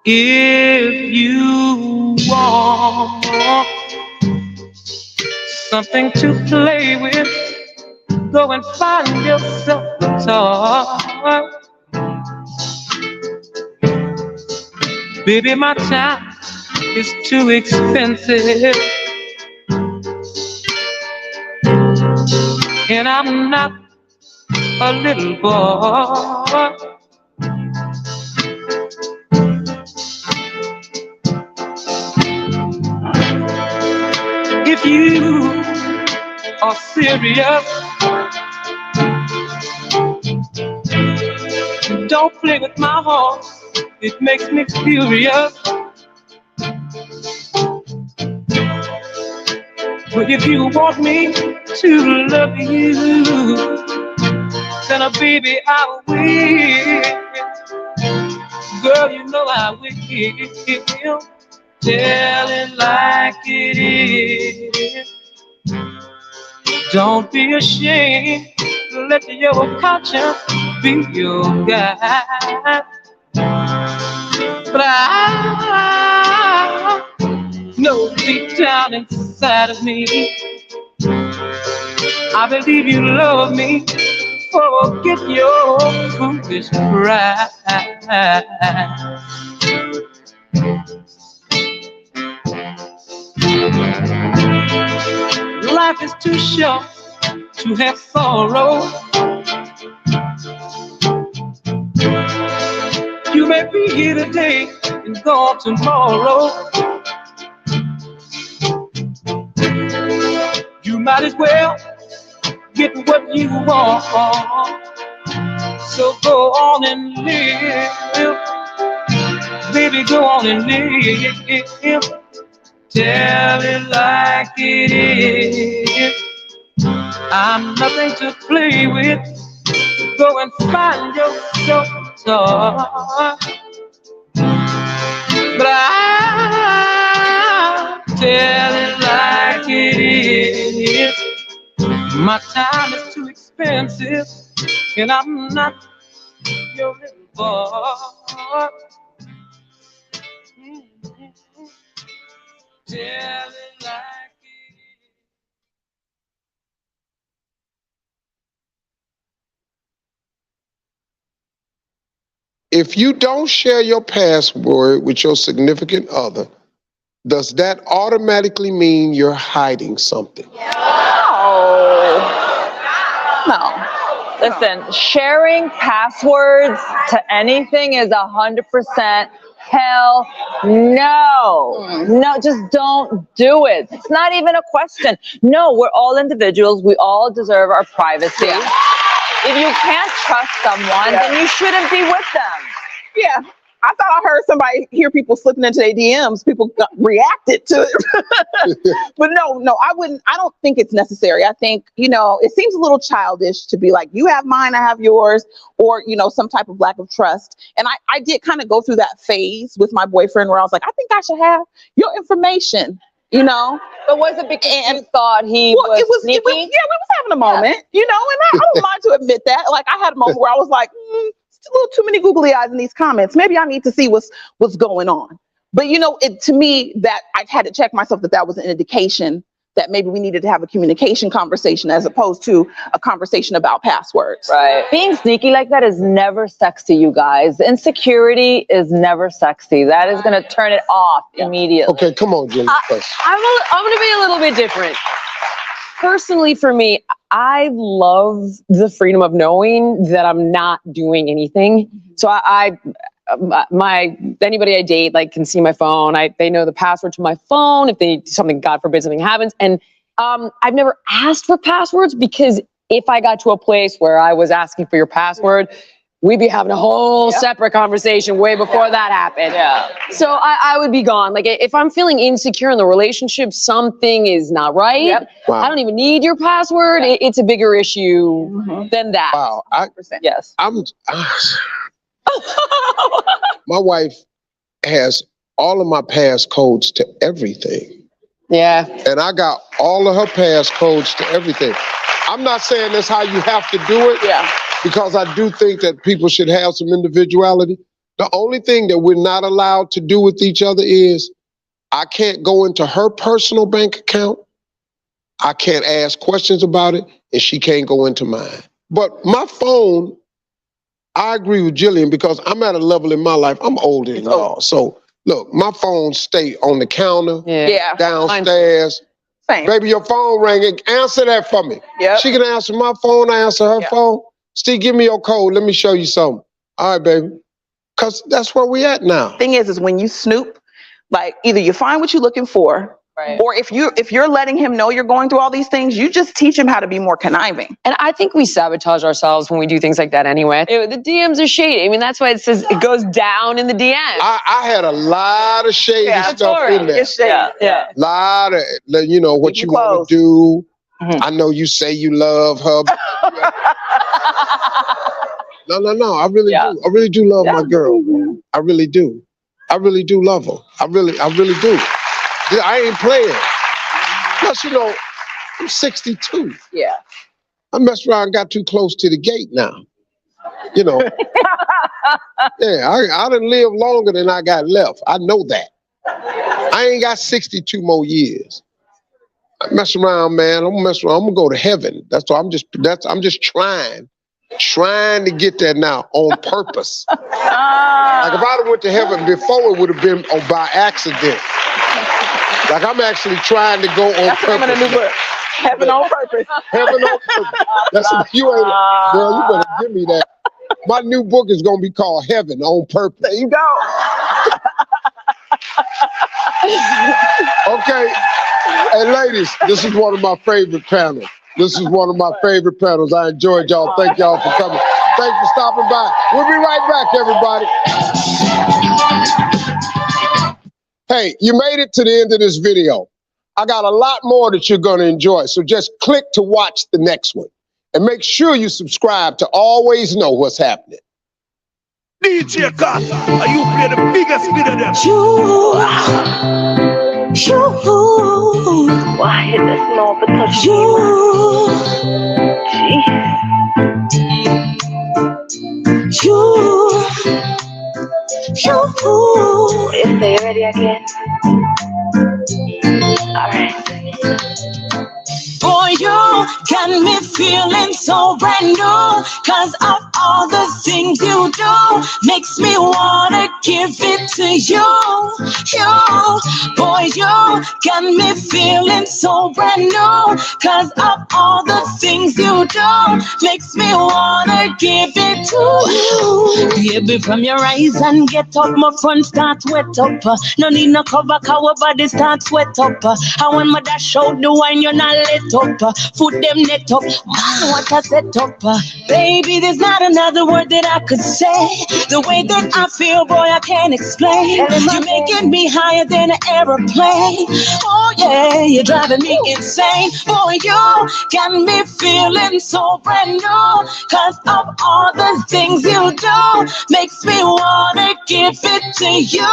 [SPEAKER 5] if you want something to play with, go and find yourself a toy. Baby, my time is too expensive, and I'm not a little boy. If you are serious, don't play with my heart, it makes me furious. But if you want me to love you, then baby I will. Girl, you know I will. Tell it like it is. Don't be ashamed. Let your conscience be your guide. But I know deep down inside of me, I believe you love me forget your foolish pride. Life is too short to have sorrow. You may be here today and gone tomorrow. You might as well get what you want. So go on and live. Baby, go on and live. Tell it like it is. I'm nothing to play with. Go and find yourself a star. But I tell it like it is. My time is too expensive, and I'm not your little boy. Tell it like it is.
[SPEAKER 11] If you don't share your password with your significant other, does that automatically mean you're hiding something?
[SPEAKER 12] No. Listen, sharing passwords to anything is 100% hell no. No, just don't do it. It's not even a question. No, we're all individuals. We all deserve our privacy. If you can't trust someone, then you shouldn't be with them.
[SPEAKER 13] Yeah. I thought I heard somebody hear people slipping into their DMs. People reacted to it. But no, I wouldn't. I don't think it's necessary. I think, it seems a little childish to be like, you have mine, I have yours, or, some type of lack of trust. And I did kind of go through that phase with my boyfriend where I was like, I think I should have your information,
[SPEAKER 12] But was it because you thought he was sneaky?
[SPEAKER 13] We was having a moment, and I don't mind to admit that. Like, I had a moment where I was like, a little too many googly eyes in these comments. Maybe I need to see what's going on. But to me, that I had to check myself that was an indication that maybe we needed to have a communication conversation as opposed to a conversation about passwords.
[SPEAKER 12] Right. Being sneaky like that is never sexy, you guys. Insecurity is never sexy. That is going to turn it off immediately.
[SPEAKER 11] Okay, come on, Jimmy.
[SPEAKER 14] I'm going to be a little bit different. Personally, for me, I love the freedom of knowing that I'm not doing anything. So anybody I date can see my phone. They know the password to my phone. If they something, God forbid, something happens. And I've never asked for passwords because if I got to a place where I was asking for your password, we'd be having a whole separate conversation way before that happened. Yeah. So I would be gone. If I'm feeling insecure in the relationship, something is not right. Yep. Wow. I don't even need your password. It's a bigger issue than that.
[SPEAKER 11] Wow.
[SPEAKER 12] 100%. Yes.
[SPEAKER 11] My wife has all of my passcodes to everything.
[SPEAKER 14] Yeah.
[SPEAKER 11] And I got all of her passcodes to everything. I'm not saying that's how you have to do it. Yeah. Because I do think that people should have some individuality. The only thing that we're not allowed to do with each other is I can't go into her personal bank account. I can't ask questions about it, and she can't go into mine. But my phone, I agree with Jillian because I'm at a level in my life, I'm older than y'all. So look, my phone stay on the counter, downstairs. Same. Baby, your phone ringing. Answer that for me. Yep. She can answer my phone, I answer her phone. Steve, give me your code. Let me show you something. All right, baby. Because that's where we at now.
[SPEAKER 13] Thing is when you snoop, either you find what you're looking for, right, or if you're letting him know you're going through all these things, you just teach him how to be more conniving.
[SPEAKER 14] And I think we sabotage ourselves when we do things like that anyway. The DMs are shady. I mean, that's why it says it goes down in the DMs.
[SPEAKER 11] I had a lot of shady stuff in there.
[SPEAKER 13] It's shady. Yeah.
[SPEAKER 11] Lot of, what you want to do. I know you say you love her. No. I really do. I really do love my girl. I really do. I really do love her. I really do. I ain't playing. Plus, I'm 62.
[SPEAKER 13] Yeah.
[SPEAKER 11] I messed around and got too close to the gate now. Yeah, I done lived longer than I got left. I know that. I ain't got 62 more years. I mess around, man. I'm gonna mess around. I'm gonna go to heaven. That's all. I'm just trying trying to get there now on purpose. Like if I'd have went to heaven before, it would have been by accident. Like I'm actually trying to go on purpose.
[SPEAKER 13] A new book. Heaven on purpose.
[SPEAKER 11] Heaven on purpose. That's what you ain't, girl. You better give me that. My new book is gonna be called Heaven on Purpose.
[SPEAKER 13] There you go.
[SPEAKER 11] Okay. Hey, ladies, this is one of my favorite panels. This is one of my favorite panels. I enjoyed y'all. Thank y'all for coming. Thanks for stopping by. We'll be right back, everybody. Hey, you made it to the end of this video. I got a lot more that you're going to enjoy. So just click to watch the next one. And make sure you subscribe to always know what's happening.
[SPEAKER 5] DJ Carter, are you play the biggest bit of them?
[SPEAKER 7] Why hit the small but touch If they ready again. Alright.
[SPEAKER 3] Boy, you got me feeling so brand new, 'cause of all the things you do, makes me wanna give it to you. Boy, you got me feeling so brand new, 'cause of all the things you do, makes me wanna give it to you. Baby, from your eyes and get up, my front start wet up. No need no cover, 'cause our body start sweat up. And when my dash out the wine, you're not lit up. Foot them net up, man, what a set up. Baby, there's not another word that I could say. The way that I feel, boy, I can't explain. You're making me higher than an aeroplane. Oh yeah, you're driving me insane. Boy, you got me feeling so brand new, 'cause of all the things you do, makes me wanna give it to you.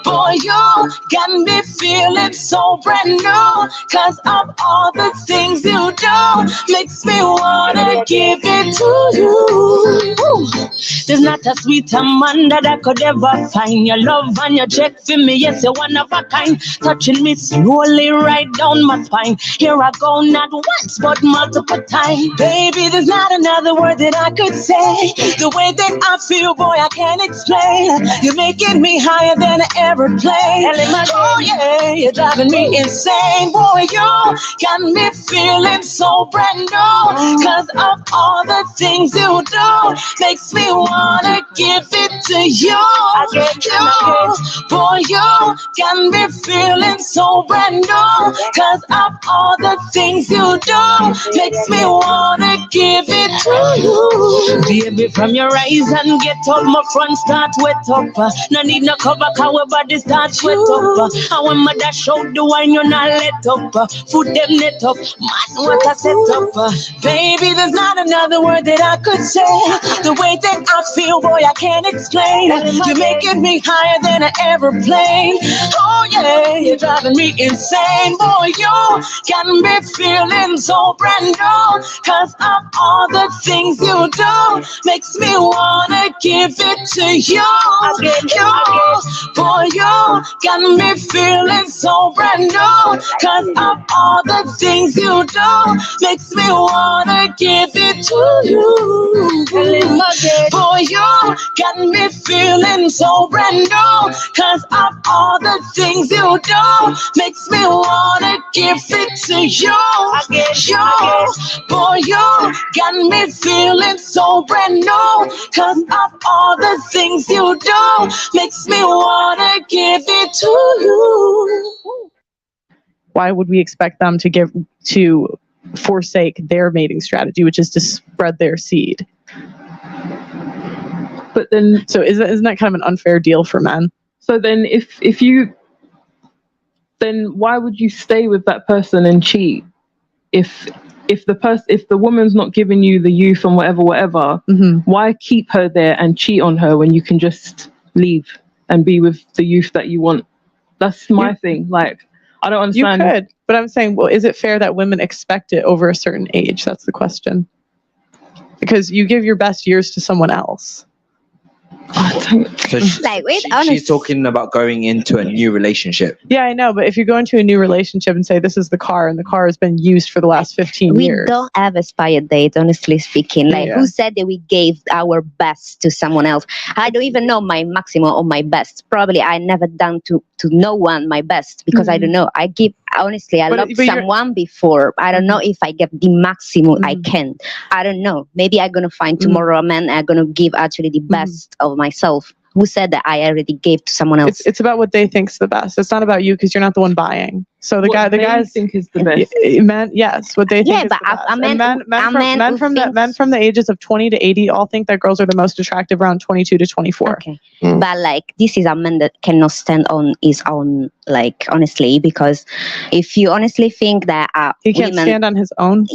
[SPEAKER 3] Boy, you got me feeling so brand new, 'cause of all the things you do, makes me wanna give it to you. There's not a sweeter man that I could ever find. Your love and your check for me, yes, you're one of a kind. Touching me slowly right down my spine. Here I go, not once but multiple times. Baby, there's not another word that I could say. The way that I feel, boy, I can't explain. You're making me higher than an aeroplane. Oh yeah, you're driving me insane. Boy, you got me feeling so brand new, 'cause of all the things you do, makes me wanna give it to you. Boy, you got me feeling so brand new, 'cause of all the things you do, makes me wanna give it to you. Baby, from your eyes and get up, my front start wet up. No need no cover, 'cause our body start sweat up. And when my dash out the wine, you're not let up. Foot them net up, man, what a set up. Baby, there's not another word that I could say. The way that I feel, boy, I can't explain. You're making me higher than an aeroplane. Oh yeah, you're driving me insane. Boy, you got me feeling so brand new, 'cause of all the things you do, makes me wanna give it to you. Boy, you got me feeling so brand new, 'cause of all the things you do, makes me wanna give it to you. Boy, you got me feeling so brand new, 'cause of all the things you do, makes me wanna give it to you. Boy, you got me feeling so brand new, 'cause of all the things you do, makes me wanna give it to you.
[SPEAKER 15] Why would we expect them to forsake their mating strategy, which is to spread their seed?
[SPEAKER 16] But then,
[SPEAKER 15] so isn't that kind of an unfair deal for men?
[SPEAKER 16] So then, then why would you stay with that person and cheat? If the woman's not giving you the youth and whatever, why keep her there and cheat on her when you can just leave and be with the youth that you want? That's my thing. Like, I don't understand.
[SPEAKER 15] You could, but I'm saying, well, is it fair that women expect it over a certain age? That's the question. Because you give your best years to someone else.
[SPEAKER 17] So she's talking about going into a new relationship.
[SPEAKER 15] Yeah, I know, but if you go into a new relationship and say this is the car and the car has been used for the last 15
[SPEAKER 18] We
[SPEAKER 15] years.
[SPEAKER 18] don't have expired date, honestly speaking. Like, who said that we gave our best to someone else? I don't even know my maximum or my best. Probably I never done to no one my best because I don't know. I give, honestly, I loved someone before. I don't know if I get the maximum I can. I don't know. Maybe I'm going to find tomorrow a man I'm going to give actually the best of myself. Who said that I already gave to someone else?
[SPEAKER 15] It's about what they think's the best. It's not about you because you're not the one buying. So the guys
[SPEAKER 16] think is the best.
[SPEAKER 15] Men, yes, what they think is the best. Men from the ages of 20 to 80 all think that girls are the most attractive around 22 to 24.
[SPEAKER 18] Okay. But like, this is a man that cannot stand on his own, like, honestly, because if you honestly think that
[SPEAKER 15] he can't stand on his own,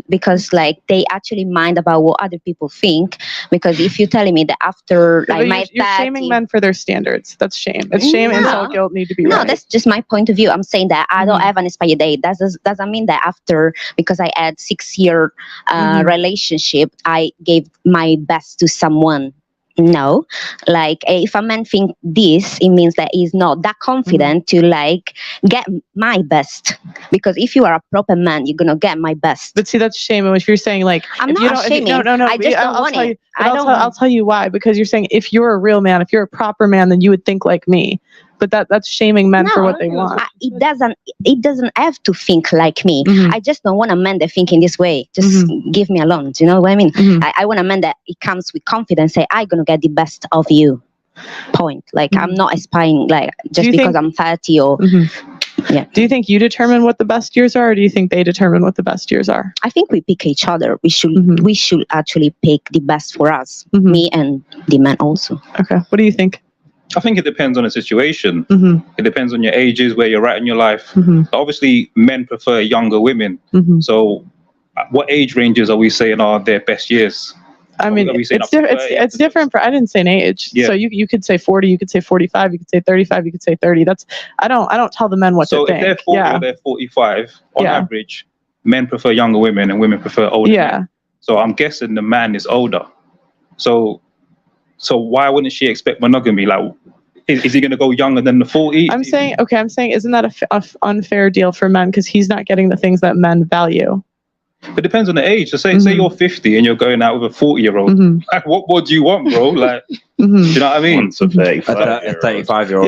[SPEAKER 18] because like they actually mind about what other people think. Because if you're telling me that after like
[SPEAKER 15] you're shaming men for their standards. That's shame. It's shame and self-guilt need to be right.
[SPEAKER 18] that's just my point of view. I'm saying that I don't have an expired date. That doesn't mean that after, because I had 6-year relationship, I gave my best to someone. No, like if a man think this, it means that he's not that confident to like get my best. Because if you are a proper man, you're gonna get my best.
[SPEAKER 15] But see, that's shame. If you're saying like,
[SPEAKER 18] I'm not shaming.
[SPEAKER 15] No.
[SPEAKER 18] I just don't want it.
[SPEAKER 15] I'll tell you why. Because you're saying if you're a real man, if you're a proper man, then you would think like me. But that's shaming men for what they want.
[SPEAKER 18] It doesn't have to think like me. I just don't want a man that think in this way. Just give me alone. Do you know what I mean? I want a man that it comes with confidence. Say, I'm gonna get the best of you. Point. Like I'm not aspiring like just because I'm 30 or. Yeah.
[SPEAKER 15] Do you think you determine what the best years are, or do you think they determine what the best years are?
[SPEAKER 18] I think we pick each other. We should actually pick the best for us. Me and the man also.
[SPEAKER 15] Okay. What do you think?
[SPEAKER 19] I think it depends on the situation. It depends on your ages, where you're at in your life. Obviously, men prefer younger women. So, what age ranges are we saying are their best years?
[SPEAKER 15] I mean, it's different for. I didn't say an age. So you could say 40, you could say 45, you could say 35, you could say 30. That's I don't tell the men what to think.
[SPEAKER 19] So if they're 40 or they're 45, on average, men prefer younger women and women prefer older. Men. So I'm guessing the man is older. So why wouldn't she expect monogamy? Like, is he going to go younger than the 40?
[SPEAKER 15] I'm saying, isn't that a unfair deal for men because he's not getting the things that men value?
[SPEAKER 19] It depends on the age. So say you're 50 and you're going out with a 40-year-old. Like, what more do you want, bro? Like, do you know what I mean?
[SPEAKER 17] A 35-year-old.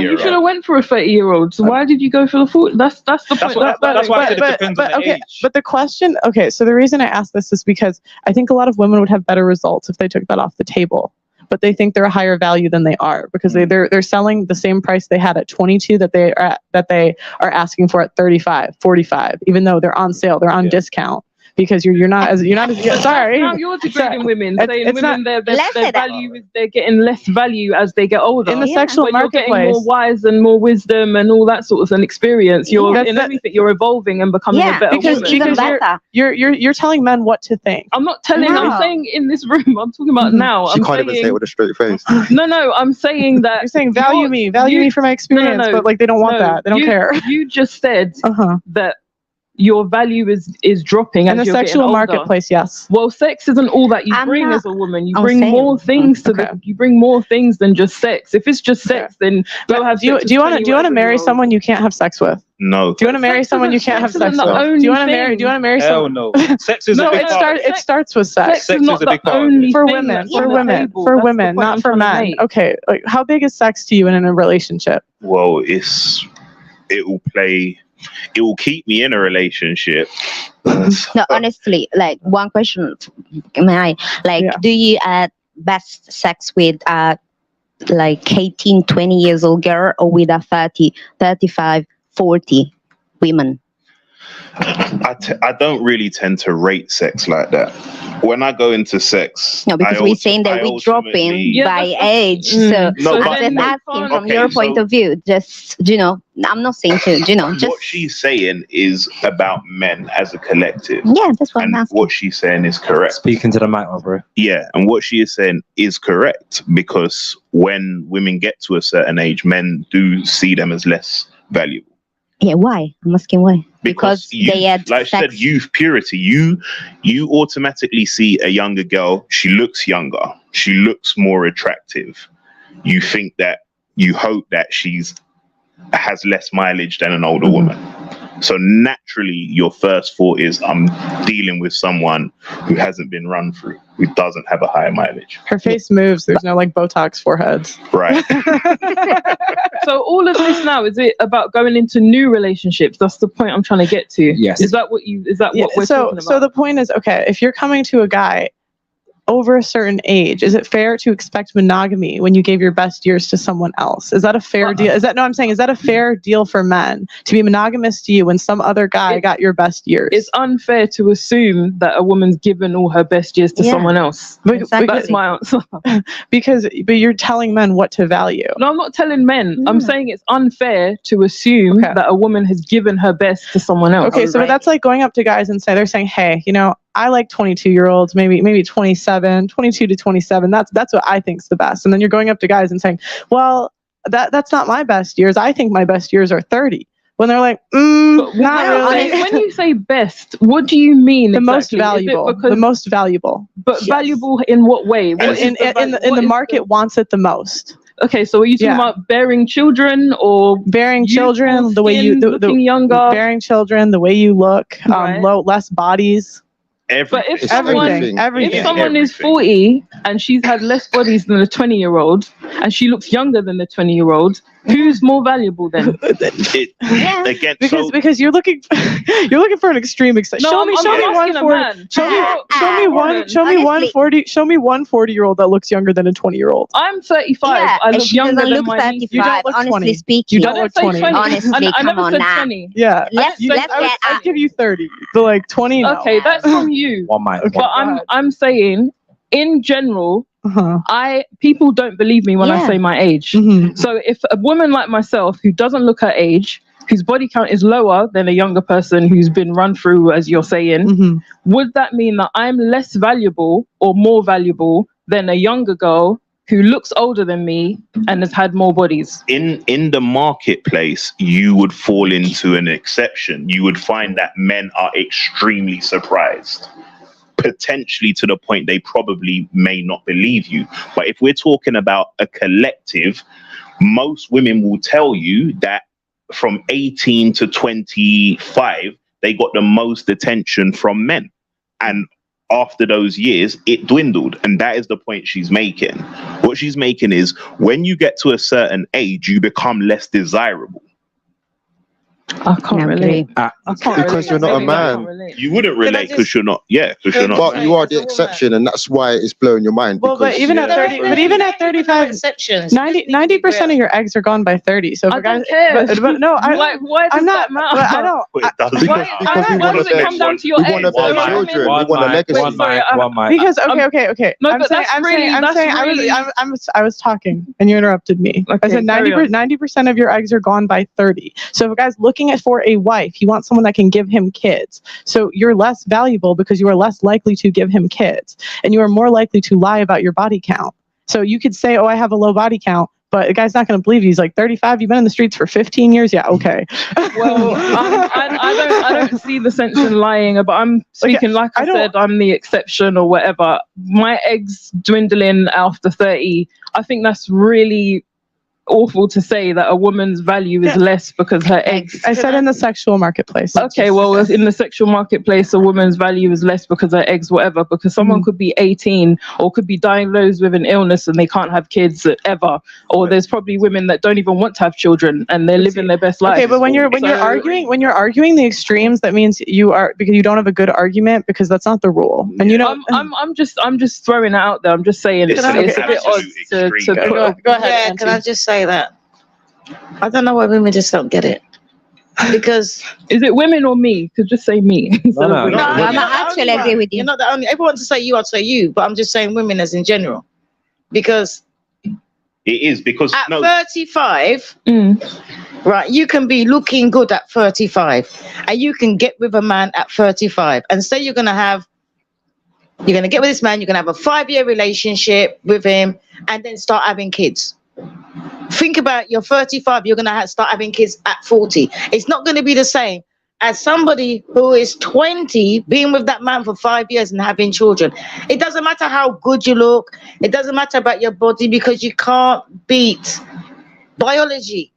[SPEAKER 16] You should have went for a 30-year-old. So why did you go for the 40? That's the point.
[SPEAKER 19] That's why I said it depends on the age.
[SPEAKER 15] But the question, so the reason I asked this is because I think a lot of women would have better results if they took that off the table. But they think they're a higher value than they are because they're selling the same price they had at 22 that they are asking for at 35, 45, even though they're on sale, they're on discount. Because you're not as sorry.
[SPEAKER 16] Now you're degrading women, saying women their value is they're getting less value as they get older.
[SPEAKER 15] In the sexual marketplace,
[SPEAKER 16] you're getting more wise and more wisdom and all that sort of an experience. You're in everything. You're evolving and becoming a better woman.
[SPEAKER 15] Because you're telling men what to think.
[SPEAKER 16] I'm not telling. I'm saying in this room. I'm talking about now.
[SPEAKER 20] She can't even say it with a straight face.
[SPEAKER 16] No. I'm saying that
[SPEAKER 15] you're saying value me for my experience, but like they don't want that. They don't care.
[SPEAKER 16] You just said that your value is dropping
[SPEAKER 15] in the sexual marketplace. Yes.
[SPEAKER 16] Well, sex isn't all that you bring as a woman. You bring more things to you bring more things than just sex. If it's just sex, then go have.
[SPEAKER 15] Do you want to marry someone you can't have sex with?
[SPEAKER 20] No.
[SPEAKER 15] Do you want to marry someone you can't have sex with? Do you want to marry someone?
[SPEAKER 19] Hell no. Sex is a big part.
[SPEAKER 15] It starts with sex.
[SPEAKER 19] Sex is a big part.
[SPEAKER 15] For women, not for men. Okay. Like, how big is sex to you in a relationship?
[SPEAKER 20] Well, it will keep me in a relationship.
[SPEAKER 18] No, honestly, like one question, do you best sex with like 18, 20 years old girl or with a 30, 35, 40 women?
[SPEAKER 20] I don't really tend to rate sex like that. When I go into sex,
[SPEAKER 18] no, because we're saying that we drop in by age. So I'm just asking from your point of view. Just I'm not saying to just
[SPEAKER 20] what she's saying is about men as a collective.
[SPEAKER 18] Yeah, that's what I'm asking.
[SPEAKER 20] What she's saying is correct.
[SPEAKER 17] Speaking to the mic, my bro.
[SPEAKER 20] Yeah, and what she is saying is correct because when women get to a certain age, men do see them as less valuable.
[SPEAKER 18] Yeah, why? I'm asking why. because
[SPEAKER 20] you,
[SPEAKER 18] they had
[SPEAKER 20] like I said, youth purity. You automatically see a younger girl. She looks younger. She looks more attractive. You think that, you hope that she's has less mileage than an older woman. So naturally, your first thought is, I'm dealing with someone who hasn't been run through, who doesn't have a higher mileage.
[SPEAKER 15] Her face moves. There's no like Botox foreheads.
[SPEAKER 20] Right.
[SPEAKER 16] So all of this now, is it about going into new relationships? That's the point I'm trying to get to.
[SPEAKER 17] Yes.
[SPEAKER 16] Is that what we're talking about?
[SPEAKER 15] So the point is, okay, if you're coming to a guy over a certain age, is it fair to expect monogamy when you gave your best years to someone else? Is that a fair deal? Is that a fair deal for men to be monogamous to you when some other guy got your best years?
[SPEAKER 16] It's unfair to assume that a woman's given all her best years to someone else. That's my answer.
[SPEAKER 15] But you're telling men what to value.
[SPEAKER 16] No, I'm not telling men. I'm saying it's unfair to assume that a woman has given her best to someone else.
[SPEAKER 15] Okay, so that's like going up to guys and they're saying, hey, you know, I like 22-year-olds, maybe 27, 22 to 27. That's what I think's the best. And then you're going up to guys and saying, well, that's not my best years. I think my best years are 30. When they're like, not really.
[SPEAKER 16] When you say best, what do you mean?
[SPEAKER 15] The
[SPEAKER 16] exactly?
[SPEAKER 15] most valuable. The most valuable.
[SPEAKER 16] But valuable in what way?
[SPEAKER 15] In the market wants it the most.
[SPEAKER 16] Okay, so are you talking about bearing children or
[SPEAKER 15] bearing children? The way you
[SPEAKER 16] looking younger,
[SPEAKER 15] bearing children, the way you look, less bodies.
[SPEAKER 16] But if
[SPEAKER 15] everything.
[SPEAKER 16] If someone is 40 and she's had less bodies than a 20-year-old and she looks younger than the 20-year-old, who's more valuable then?
[SPEAKER 15] Because you're looking for an extreme extent. Show me one 40-year-old that looks younger than a 20-year-old.
[SPEAKER 16] I'm 35.
[SPEAKER 18] Yeah,
[SPEAKER 16] I look
[SPEAKER 18] she
[SPEAKER 16] younger
[SPEAKER 18] doesn't
[SPEAKER 16] than
[SPEAKER 18] look
[SPEAKER 16] my
[SPEAKER 18] 35.
[SPEAKER 16] niece. You don't look
[SPEAKER 18] Honestly
[SPEAKER 16] 20.
[SPEAKER 18] speaking.
[SPEAKER 16] You don't look 20.
[SPEAKER 18] Honestly,
[SPEAKER 16] I
[SPEAKER 18] come
[SPEAKER 16] never
[SPEAKER 18] on
[SPEAKER 16] said
[SPEAKER 18] now.
[SPEAKER 16] 20.
[SPEAKER 15] Yeah.
[SPEAKER 18] Let's
[SPEAKER 15] I'd give you 30. But like 20. No.
[SPEAKER 16] Okay, that's from you.
[SPEAKER 17] One mic.
[SPEAKER 16] But I'm saying, in general, people don't believe me when I say my age. So if a woman like myself who doesn't look her age, whose body count is lower than a younger person who's been run through, as you're saying, would that mean that I'm less valuable or more valuable than a younger girl who looks older than me and has had more bodies?
[SPEAKER 20] In the marketplace, you would fall into an exception. You would find that men are extremely surprised, potentially to the point they probably may not believe you. But if we're talking about a collective, most women will tell you that from 18 to 25, they got the most attention from men. And after those years, it dwindled. And that is the point she's making. What she's making is, when you get to a certain age, you become less desirable.
[SPEAKER 16] I can't relate.
[SPEAKER 21] Because you're not a man.
[SPEAKER 20] You wouldn't relate because you're not. Yeah, because you're not.
[SPEAKER 21] But you are the exception, and that's why it's blowing your mind.
[SPEAKER 15] Well, but even at 35, 90% of your eggs are gone by 30. So if a guy, but no,
[SPEAKER 16] why does that matter?
[SPEAKER 15] I don't.
[SPEAKER 21] Because we want to bear children. We want a legacy.
[SPEAKER 15] Because okay.
[SPEAKER 16] No, but
[SPEAKER 15] I was talking and you interrupted me. I said 90% of your eggs are gone by 30. So if a guy's looking for a wife, he wants someone that can give him kids. So you're less valuable because you are less likely to give him kids, and you are more likely to lie about your body count. So you could say, oh, I have a low body count, but the guy's not going to believe you. He's like, 35, you've been in the streets for 15 years? Yeah, okay.
[SPEAKER 16] Well, I don't see the sense in lying, but I'm speaking like I said, I'm the exception or whatever. My eggs dwindling after 30, I think that's really awful to say that a woman's value is less because her eggs.
[SPEAKER 15] I said in the sexual marketplace.
[SPEAKER 16] Okay, well, in the sexual marketplace, a woman's value is less because her eggs, whatever, because someone could be 18 or could be diagnosed with an illness and they can't have kids ever. Or there's probably women that don't even want to have children and they're living their best life.
[SPEAKER 15] Okay, but when you're arguing the extremes, that means because you don't have a good argument, because that's not the rule. And you know,
[SPEAKER 16] I'm just throwing it out there. I'm just saying it's a bit odd to put.
[SPEAKER 15] Go ahead.
[SPEAKER 22] Yeah, can I just say that I don't know why women just don't get it, because
[SPEAKER 16] is it women or me? Could just say me.
[SPEAKER 18] I actually agree with you.
[SPEAKER 22] You're not the only. Everyone to say you, I'd say you, but I'm just saying women as in general, because
[SPEAKER 20] it is because
[SPEAKER 22] at 35, right, you can be looking good at 35, and you can get with a man at 35, and say you're gonna get with this man, you're gonna have a 5-year relationship with him, and then start having kids. Think about you're 35, you're going to start having kids at 40. It's not going to be the same as somebody who is 20, being with that man for 5 years and having children. It doesn't matter how good you look. It doesn't matter about your body, because you can't beat biology.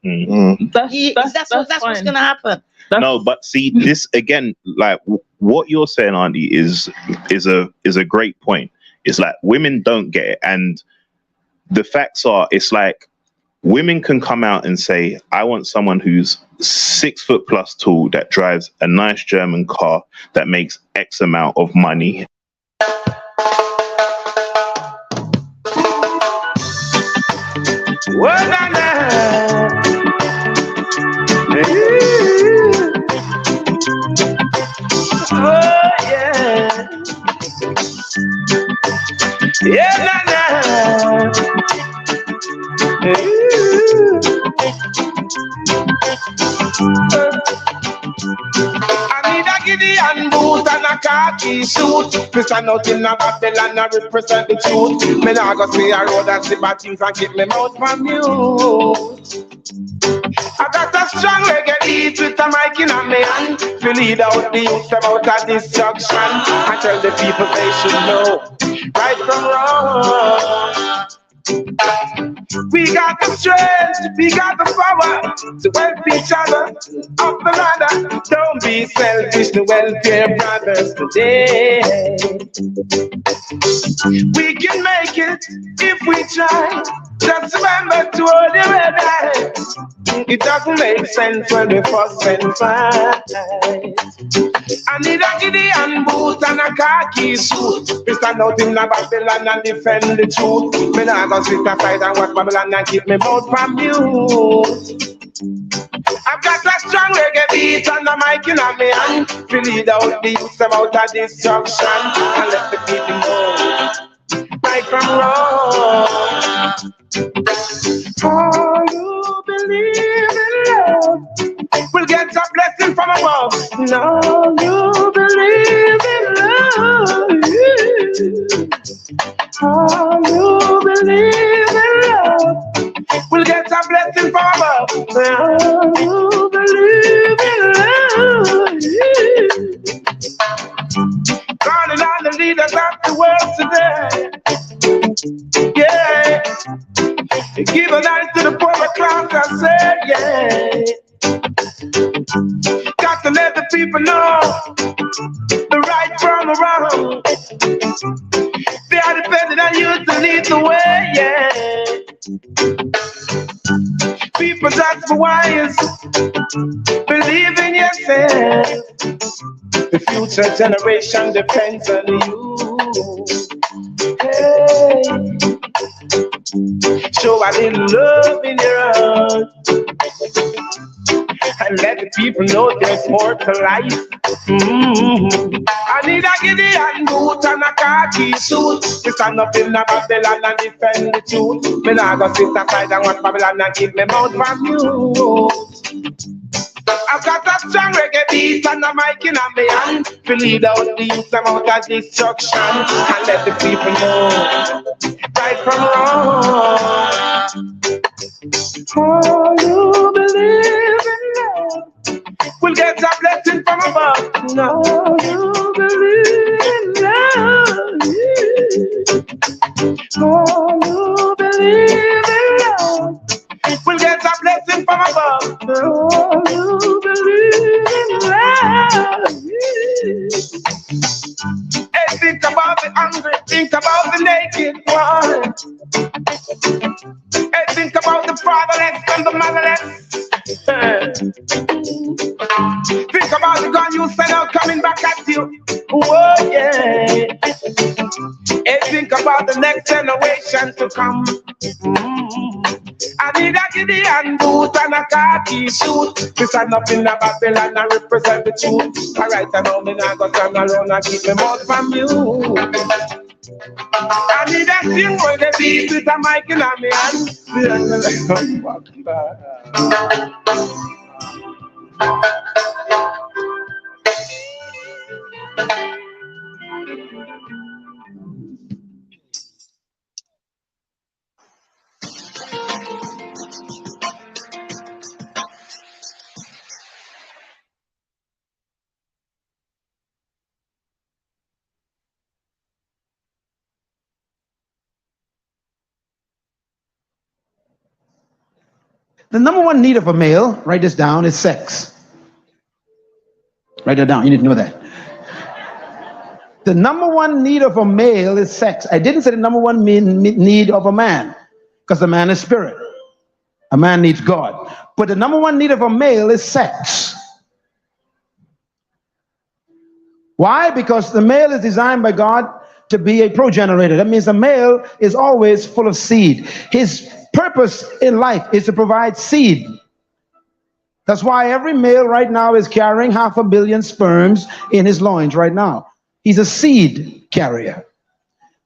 [SPEAKER 22] That's what's going to happen.
[SPEAKER 20] No, but see, this again, like what you're saying, Andy, is a great point. It's like women don't get it, and the facts are, it's like women can come out and say, I want someone who's 6 foot plus tall, that drives a nice German car, that makes X amount of money.
[SPEAKER 3] Well, oh, yeah. Yeah, na, na. I need a Gideon boot and a khaki suit. Mr. Nothing a Babylon, I represent the truth. Me nah go see a road and see bad things and keep me mouth from mute. I got a strong reggae beat with a mic in my hand to lead out the youth about a destruction and tell the people they should know right from wrong. We got the strength, we got the power to help each other up the ladder. Don't be selfish, the welfare brothers today. We can make it if we try. Just remember to hold your head high. It doesn't make sense when we fuss and fight. I need a Gideon boot and a khaki suit. We stand out in the Babylon and defend the truth. Me nah go sit aside and watch Babylon and keep me mouth from mute. I've got a strong reggae beat and a mic in my hand to lead out the youth about a destruction and let the people know right from wrong. Oh, you believe in love will get a blessing from above. No, you believe in love. Oh, you believe in love will get a blessing from above. Oh, you believe in love. Calling on the leaders of the world today. Yeah. Give a life to the poor class, I said, yeah. Got to let the people know the right from the wrong. They are dependent on you to lead the way, yeah. People that's wise, believe in yourself. The future generation depends on you. Hey. Show a little love in your heart and let the people know there's more to life. I need a Gideon boot and a khaki suit to stand up in the Babylon and defend the truth. Me nah go sit aside and watch Babylon and keep me mouth from you. I've got a strong reggae beat and a mic in my hand to lead out the youth about a destruction and let the people know right from wrong. Oh, you believe in love will get a blessing from above. No, you believe in love. Oh, you believe in love will get a blessing from above. Oh, you believe in love. Hey, think about the hungry, think about the naked one. Hey, think about the fatherless and the motherless. Think about the gun you send out coming back at you. Oh, yeah. Hey, think about the next generation to come. I need a Gideon boot and a khaki suit to stand up in the Babylon and represent the truth. Alright, I know me now go turn around and keep me mouth from you. I need a thing where they beat with a mic in my hand. The number one need of a male, write this down, is sex. Write that down. You need to know that. The number one need of a male is sex. I didn't say the number one need of a man, because a man is spirit. A man needs God. But the number one need of a male is sex. Why? Because the male is designed by God to be a progenerator. That means the male is always full of seed. His purpose in life is to provide seed. That's why every male right now is carrying 500 million sperms in his loins right now. He's a seed carrier.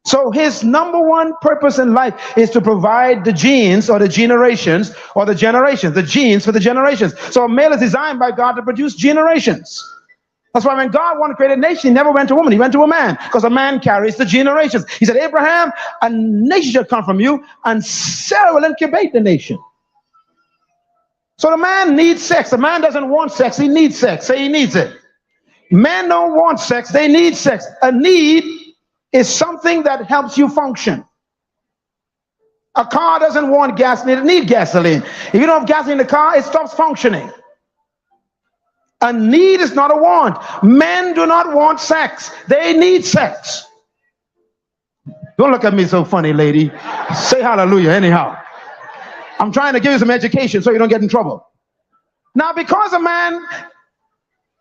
[SPEAKER 3] So his number one purpose in life is to provide the genes or the generations or the generations, the genes for the generations. So a male is designed by God to produce generations. That's why when God wanted to create a nation, he never went to a woman, he went to a man, because a man carries the generations. He said, Abraham, a nation shall come from you, and Sarah will incubate the nation. So the man needs sex. The man doesn't want sex, he needs sex. Say he needs it. Men don't want sex, they need sex. A need is something that helps you function. A car doesn't want gasoline, it needs gasoline. If you don't have gasoline in the car, it stops functioning. A need is not a want. Men do not want sex, they need sex. Don't look at me so funny, lady. Say hallelujah anyhow. I'm trying to give you some education so you don't get in trouble. Now, because a man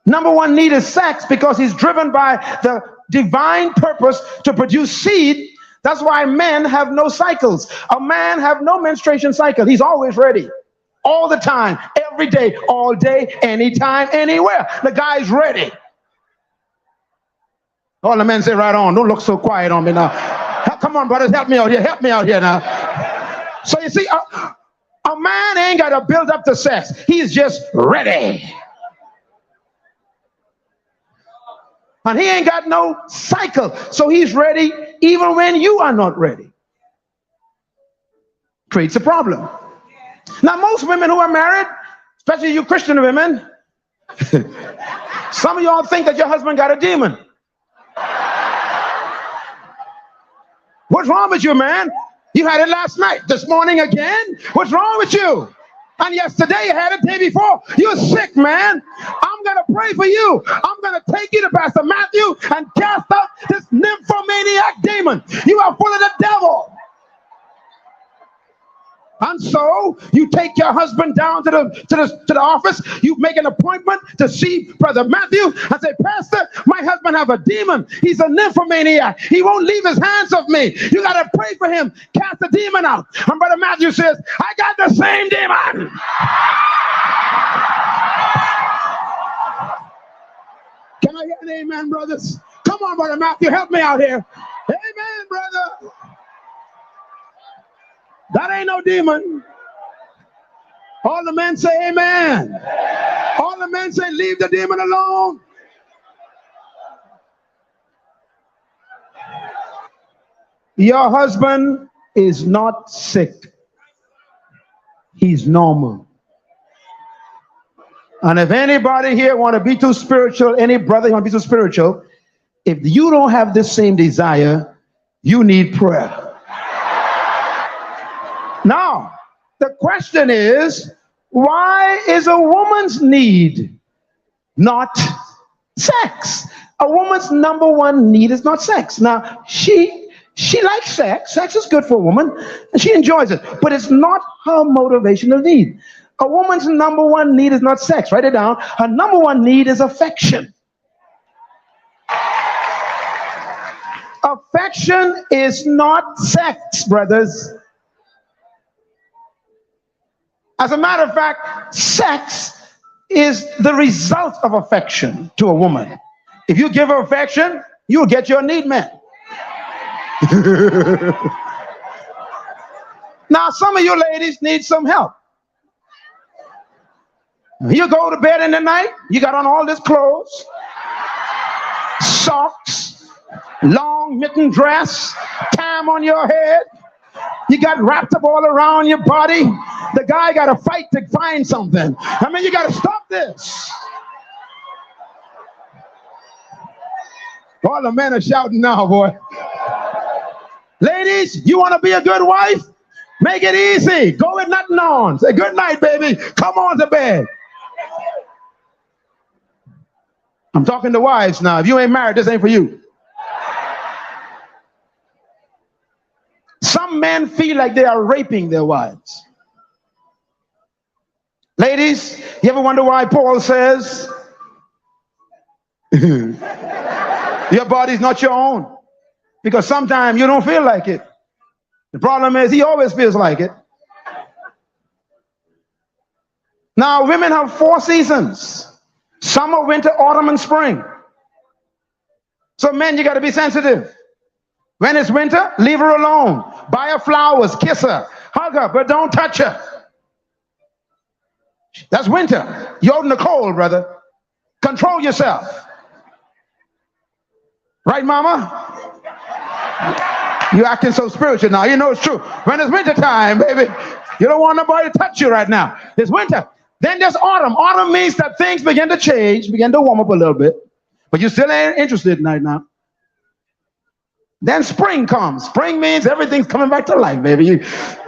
[SPEAKER 3] number one need is sex, because he's driven by the divine purpose to produce seed. That's why men have no cycles. A man have no menstruation cycle. He's always ready. All the time, every day, all day, anytime, anywhere. The guy's ready. All the men say, right on. Don't look so quiet on me now. Come on, brothers, help me out here. Help me out here now. So you see, a man ain't got to build up the sex. He's just ready. And he ain't got no cycle. So he's ready even when you are not ready. Creates a problem. Now, most women who are married, especially you Christian women, some of y'all think that your husband got a demon. What's wrong with you, man? You had it last night. This morning again? What's wrong with you? And yesterday you had it, the day before. You're sick, man. I'm going to pray for you. I'm going to take you to Pastor Matthew and cast out this nymphomaniac demon. You are full of the devil. And so you take your husband down to the office. You make an appointment to see Brother Matthew and say, Pastor, my husband have a demon. He's a nymphomaniac. He won't leave his hands off me. You got to pray for him. Cast the demon out. And Brother Matthew says, I got the same demon. Can I hear an amen, brothers? Come on, Brother Matthew, help me out here. Amen, brother. That ain't no demon. All the men say amen. All the men say leave the demon alone. Your husband is not sick. He's normal. And if anybody here want to be too spiritual, any brother want to be too spiritual, if you don't have this same desire, you need prayer. Now, the question is, why is a woman's need not sex? A woman's number one need is not sex. Now, she likes sex. Sex is good for a woman, and she enjoys it. But it's not her motivational need. A woman's number one need is not sex. Write it down. Her number one need is affection. Affection is not sex, brothers. As a matter of fact, sex is the result of affection to a woman. If you give her affection, you'll get your need met. Now, some of you ladies need some help. You go to bed in the night, you got on all this clothes, socks, long mitten dress, tam on your head. You got wrapped up all around your body. The guy got to fight to find something. I mean, you got to stop this. All the men are shouting now, boy. Ladies, you want to be a good wife?
[SPEAKER 1] Make it easy. Go with nothing on. Say good night, baby. Come on to bed. I'm talking to wives now. If you ain't married, this ain't for you. Some men feel like they are raping their wives. Ladies, you ever wonder why Paul says your body's not your own? Because sometimes you don't feel like it. The problem is he always feels like it. Now, women have 4 seasons: summer, winter, autumn, and spring. So men, you got to be sensitive. When it's winter, leave her alone. Buy her flowers, kiss her, hug her, but don't touch her. That's winter. You're out in the cold, brother. Control yourself. Right, mama? You acting so spiritual now. You know it's true. When it's winter time, baby, you don't want nobody to touch you right now. It's winter. Then there's autumn. Autumn means that things begin to change, begin to warm up a little bit, but you still ain't interested right now. Then spring comes. Spring means everything's coming back to life, baby. You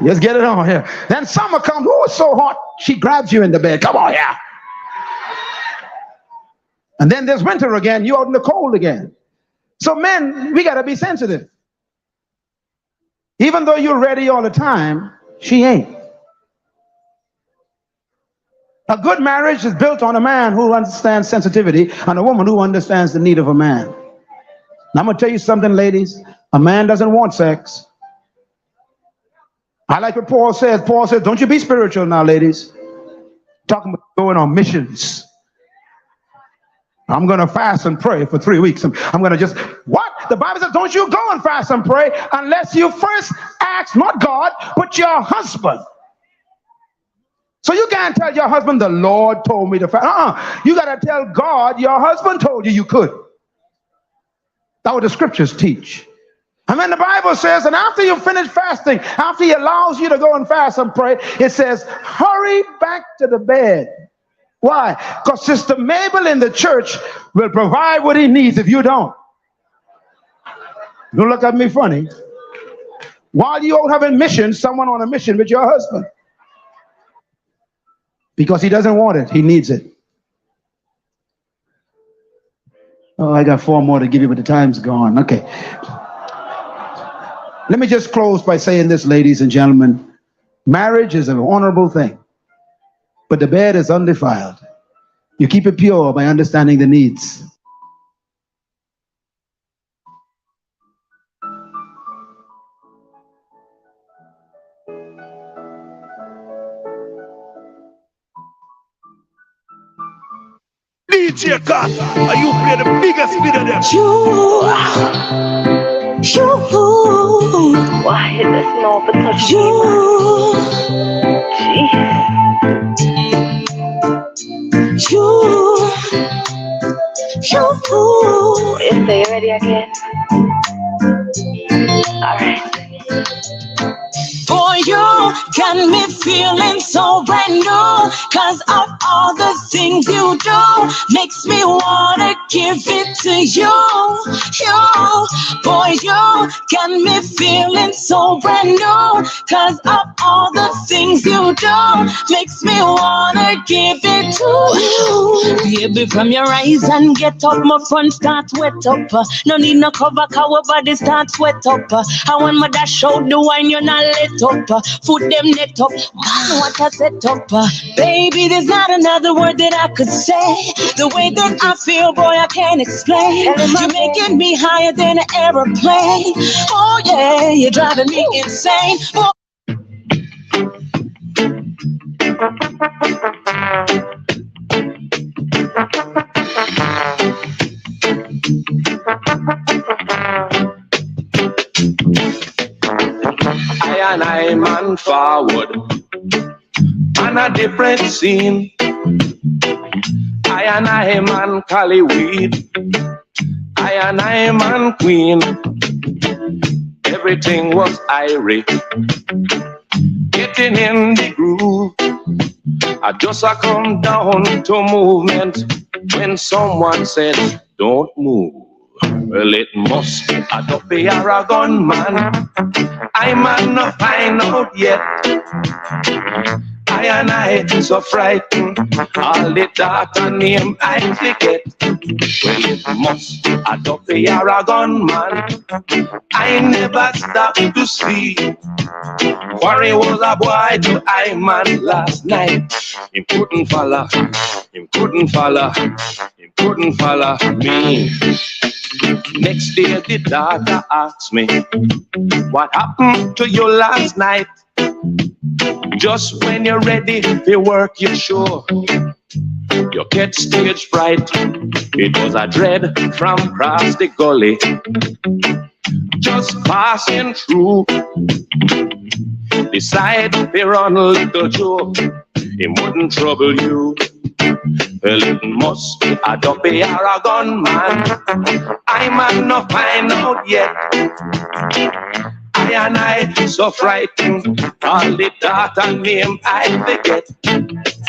[SPEAKER 1] just get it on here. Then summer comes. Oh, it's so hot. She grabs you in the bed. Come on, yeah. And then there's winter again. You out in the cold again. So men, we got to be sensitive. Even though you're ready all the time, she ain't. A good marriage is built on a man who understands sensitivity and a woman who understands the need of a man. Now, I'm going to tell you something, ladies. A man doesn't want sex. I like what Paul says. Paul says, don't you be spiritual now, ladies. Talking about going on missions. I'm going to fast and pray for 3 weeks. I'm going to just, what? The Bible says, don't you go and fast and pray unless you first ask not God, but your husband. So you can't tell your husband, the Lord told me to fast. You got to tell God, your husband told you you could. That's what the scriptures teach. And then the Bible says, and after you finish fasting, after he allows you to go and fast and pray, it says, hurry back to the bed. Why? Because Sister Mabel in the church will provide what he needs if you don't. Don't look at me funny. While you out having mission, someone on a mission with your husband. Because he doesn't want it, he needs it. Oh, I got 4 more to give you, but the time's gone. Okay. Let me just close by saying this, ladies and gentlemen. Marriage is an honorable thing, but the bed is undefiled. You keep it pure by understanding the needs.
[SPEAKER 5] DJ Cat, and you play the biggest bit of them.
[SPEAKER 7] Why is this no because Is they ready again? Alright.
[SPEAKER 3] Boy, you got me feeling so brand new, 'cause of all the things you do, makes me wanna give it to you. Boy, you got me feeling so brand new, 'cause of all the things you do, makes me wanna give it to you. Baby, from your eyes and get up, my front start wet up. No need no cover, 'cause our body start sweat up. And when my dash out the wine, you're not lit up. Foot them net up, man, what a set up. Baby, there's not another word that I could say. The way that I feel, boy, I can't explain. You're making me higher than an aeroplane. Oh yeah, you're driving me insane. Oh.
[SPEAKER 5] I man forward on a different scene. I man Cali weed. I man queen. Everything was irie. Getting in the groove. I just come down to movement when someone said, don't move. Well, it must be a dopey or a gunman. I might not find out yet. I and I so frightened. All the data name I forget. Well, it must be a dopey or a gunman. I never stopped to see. Quarry was a boy to I man last night. He couldn't follow. He couldn't follow. He couldn't follow me. Next day the daughter asked me, what happened to you last night? Just when you're ready to work your show, you get stage fright. It was a dread from across the gully, just passing through. Decide to run little Joe, he wouldn't trouble you. Well, it must be a dopey or a gunman. I might not find out yet. I and I so frightened. All the data name I forget.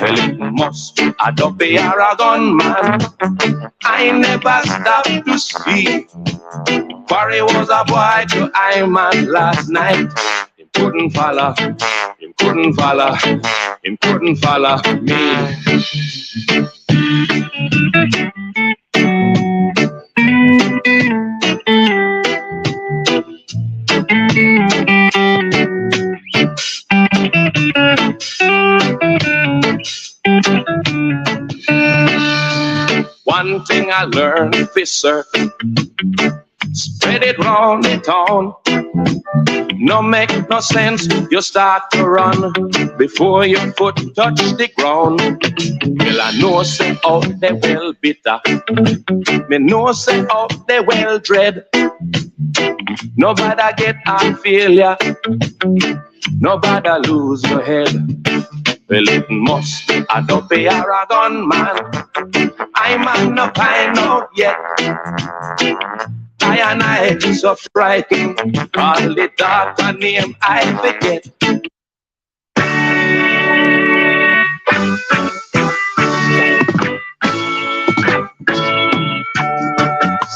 [SPEAKER 5] Well, it must be a dopey or a gunman. I never stopped to see. Quarry was a boy to I man last night. He couldn't follow. He couldn't follow. He couldn't follow me. One thing I learned for certain, spread it round the town. No make no sense, you start to run before your foot touch the ground. Well, I know say out they well bitter, me know say out they well dread. Nobody get a failure, nobody lose your head. Well, it must be a dopey or a gunman. I might not find out yet. I and I so frightened. All the doctor name I forget.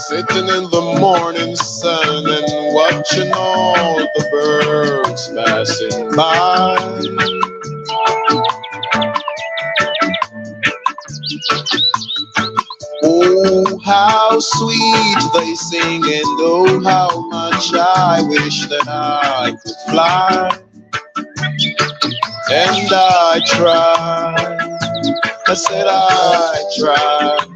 [SPEAKER 11] Sitting in the morning sun and watching all the birds passing by. Oh, how sweet they sing, and oh, how much I wish that I could fly. And I tried, I said I tried,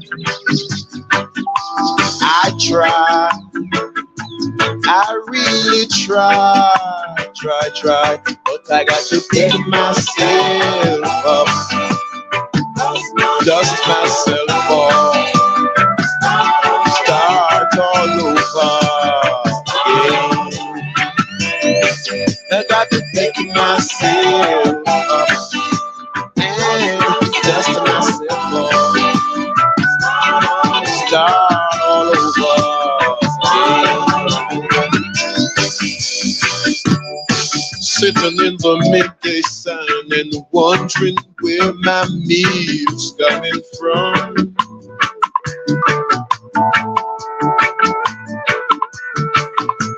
[SPEAKER 11] I really tried, but I got to pick myself up, dust myself off, start all over again. I got to pick myself up and dust myself off, start all over again. Sitting in the midday sun and wondering where my meal's coming from.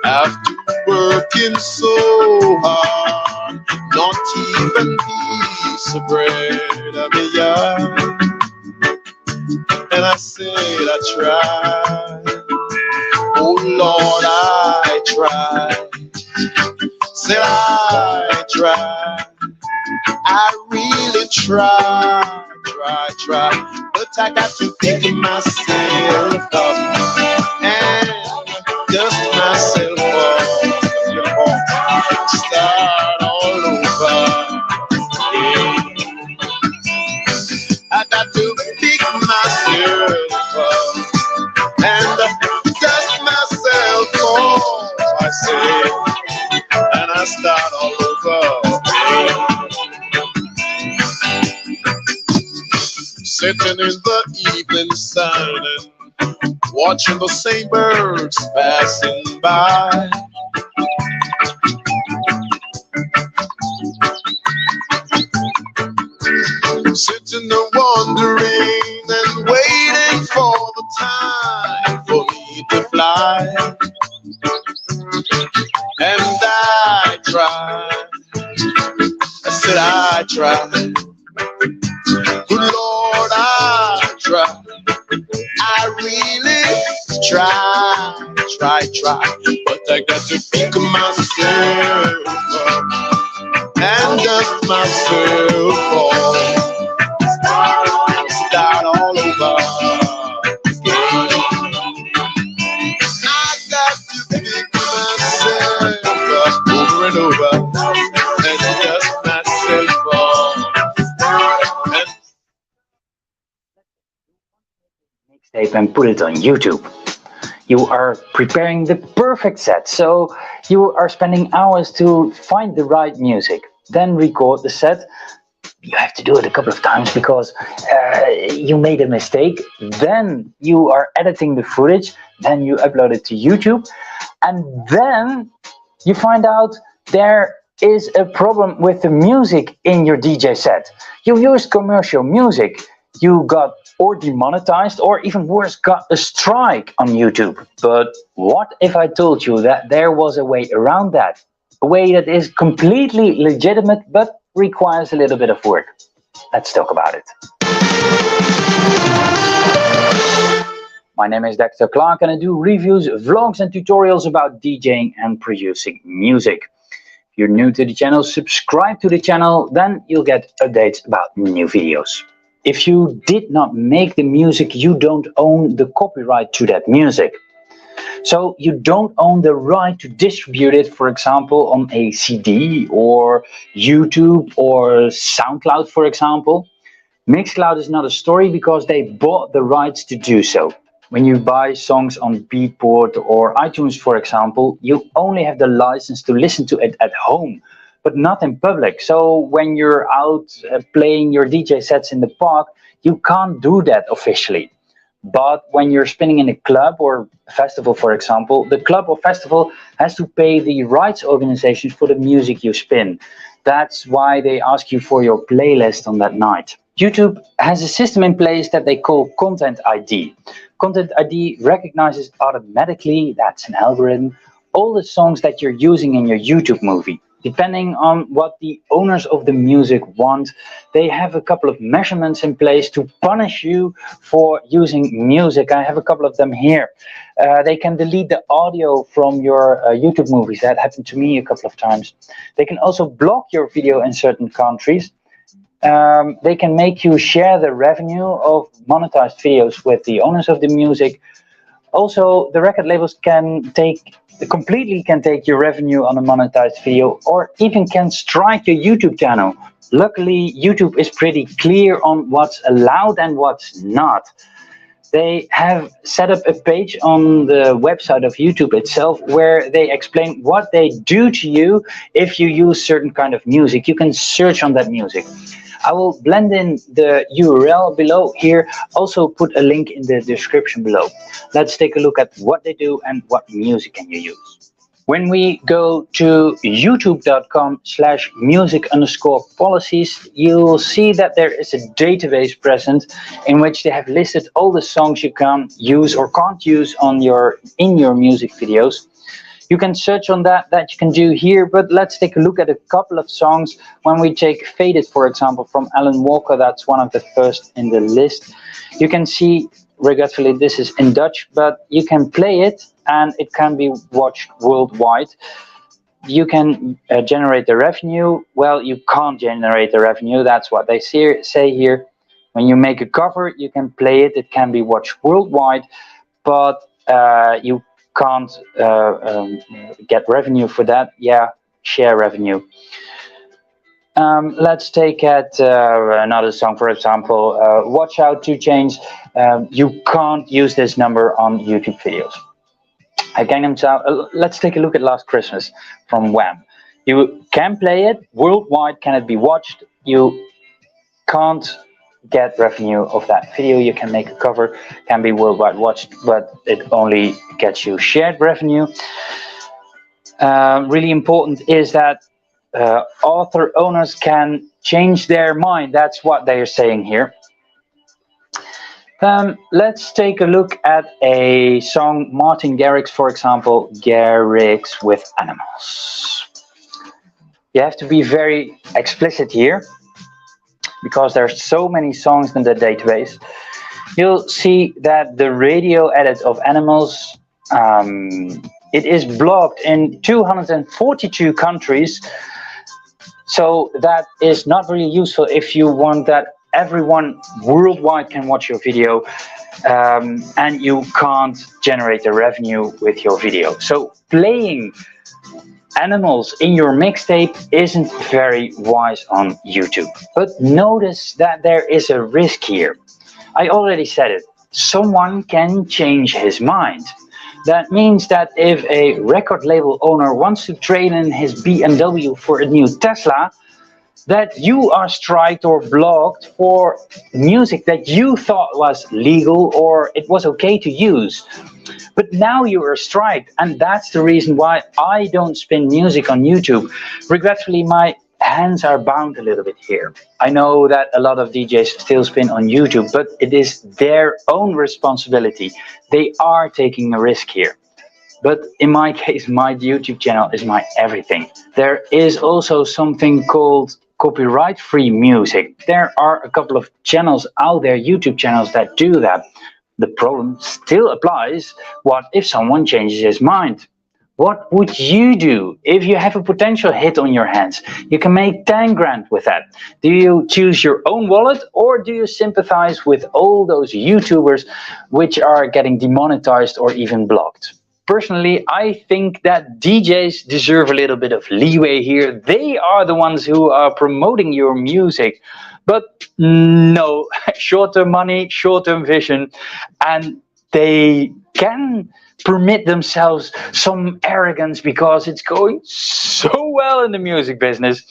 [SPEAKER 11] After working so hard, not even piece of bread of me yard. And I said I tried, oh Lord, I tried. Said I tried, I really tried, but I got to pick myself up and dust myself off, start all over again. I got to pick myself up and dust myself off, I said, and I start all over again. Sitting in the evening sun and watching the same birds passing by. Sitting there wondering and waiting for the time for me to fly.
[SPEAKER 3] try, but I got to pick myself up and dust myself off. Start all over. I got to pick myself up over and over and dust myself off.
[SPEAKER 2] Mixtape and put it on YouTube. You are preparing the perfect set, so you are spending hours to find the right music, then record the set. You have to do it a couple of times because you made a mistake. Then you are editing the footage, then you upload it to YouTube, and then you find out there is a problem with the music in your DJ set. You used commercial music. You got or demonetized, or even worse, got a strike on YouTube. But what if I told you that there was a way around that? A way that is completely legitimate, but requires a little bit of work. Let's talk about it. My name is Dexter Clark and I do reviews, vlogs and tutorials about DJing and producing music. If you're new to the channel, subscribe to the channel, then you'll get updates about new videos. If you did not make the music, you don't own the copyright to that music. So you don't own the right to distribute it, for example, on a CD or YouTube or SoundCloud, for example. Mixcloud is not a story because they bought the rights to do so. When you buy songs on Beatport or iTunes, for example, you only have the license to listen to it at home, but not in public. So when you're out playing your DJ sets in the park, you can't do that officially. But when you're spinning in a club or a festival, for example, the club or festival has to pay the rights organizations for the music you spin. That's why they ask you for your playlist on that night. YouTube has a system in place that they call Content ID. Content ID recognizes automatically, that's an algorithm, all the songs that you're using in your YouTube movie. Depending on what the owners of the music want, they have a couple of measurements in place to punish you for using music. I have a couple of them here. They can delete the audio from your YouTube movies. That happened to me a couple of times. They can also block your video in certain countries. They can make you share the revenue of monetized videos with the owners of the music. Also, the record labels can completely take your revenue on a monetized video, or even can strike your YouTube channel. Luckily, YouTube is pretty clear on what's allowed and what's not. They have set up a page on the website of YouTube itself where they explain what they do to you if you use certain kind of music. You can search on that music. I will blend in the URL below here, also put a link in the description below. Let's take a look at what they do and what music can you use. When we go to youtube.com/music_policies, you'll see that there is a database present in which they have listed all the songs you can use or can't use in your music videos. You can search on that you can do here, but let's take a look at a couple of songs. When we take Faded, for example, from Alan Walker, that's one of the first in the list. You can see, regretfully, this is in Dutch, but you can play it and it can be watched worldwide. You can generate the revenue. Well, you can't generate the revenue. That's what they say here. When you make a cover, you can play it. It can be watched worldwide, but you can't get revenue for that. Yeah, share revenue. Let's take another song, for example, Watch Out 2 Chainz. You can't use this number on YouTube videos. Gangnam Style, let's take a look at Last Christmas from Wham. You can play it worldwide, can it be watched? You can't get revenue of that video. You can make a cover, can be worldwide watched, but it only gets you shared revenue. Really important is that author owners can change their mind. That's what they are saying here. Let's take a look at a song, Martin Garrix, for example, Garrix with Animals. You have to be very explicit here, because there's so many songs in the database. you'll see that the radio edit of animals, it is blocked in 242 countries. So that is not really useful if you want that everyone worldwide can watch your video, and you can't generate the revenue with your video. So playing animals in your mixtape isn't very wise on YouTube. But notice that there is a risk here. I already said it. Someone can change his mind. That means that if a record label owner wants to trade in his BMW for a new Tesla, that you are striked or blocked for music that you thought was legal or it was okay to use. But now you are striked, and that's the reason why I don't spin music on YouTube. Regretfully, my hands are bound a little bit here. I know that a lot of DJs still spin on YouTube, but it is their own responsibility. They are taking a risk here. But in my case, my YouTube channel is my everything. There is also something called copyright-free music. There are a couple of channels out there, YouTube channels, that do that. The problem still applies. What if someone changes his mind? What would you do if you have a potential hit on your hands? You can make 10 grand with that. Do you choose your own wallet, or do you sympathize with all those YouTubers which are getting demonetized or even blocked? Personally, I think that DJs deserve a little bit of leeway here. They are the ones who are promoting your music. But no, short-term money, short-term vision, and they can permit themselves some arrogance because it's going so well in the music business.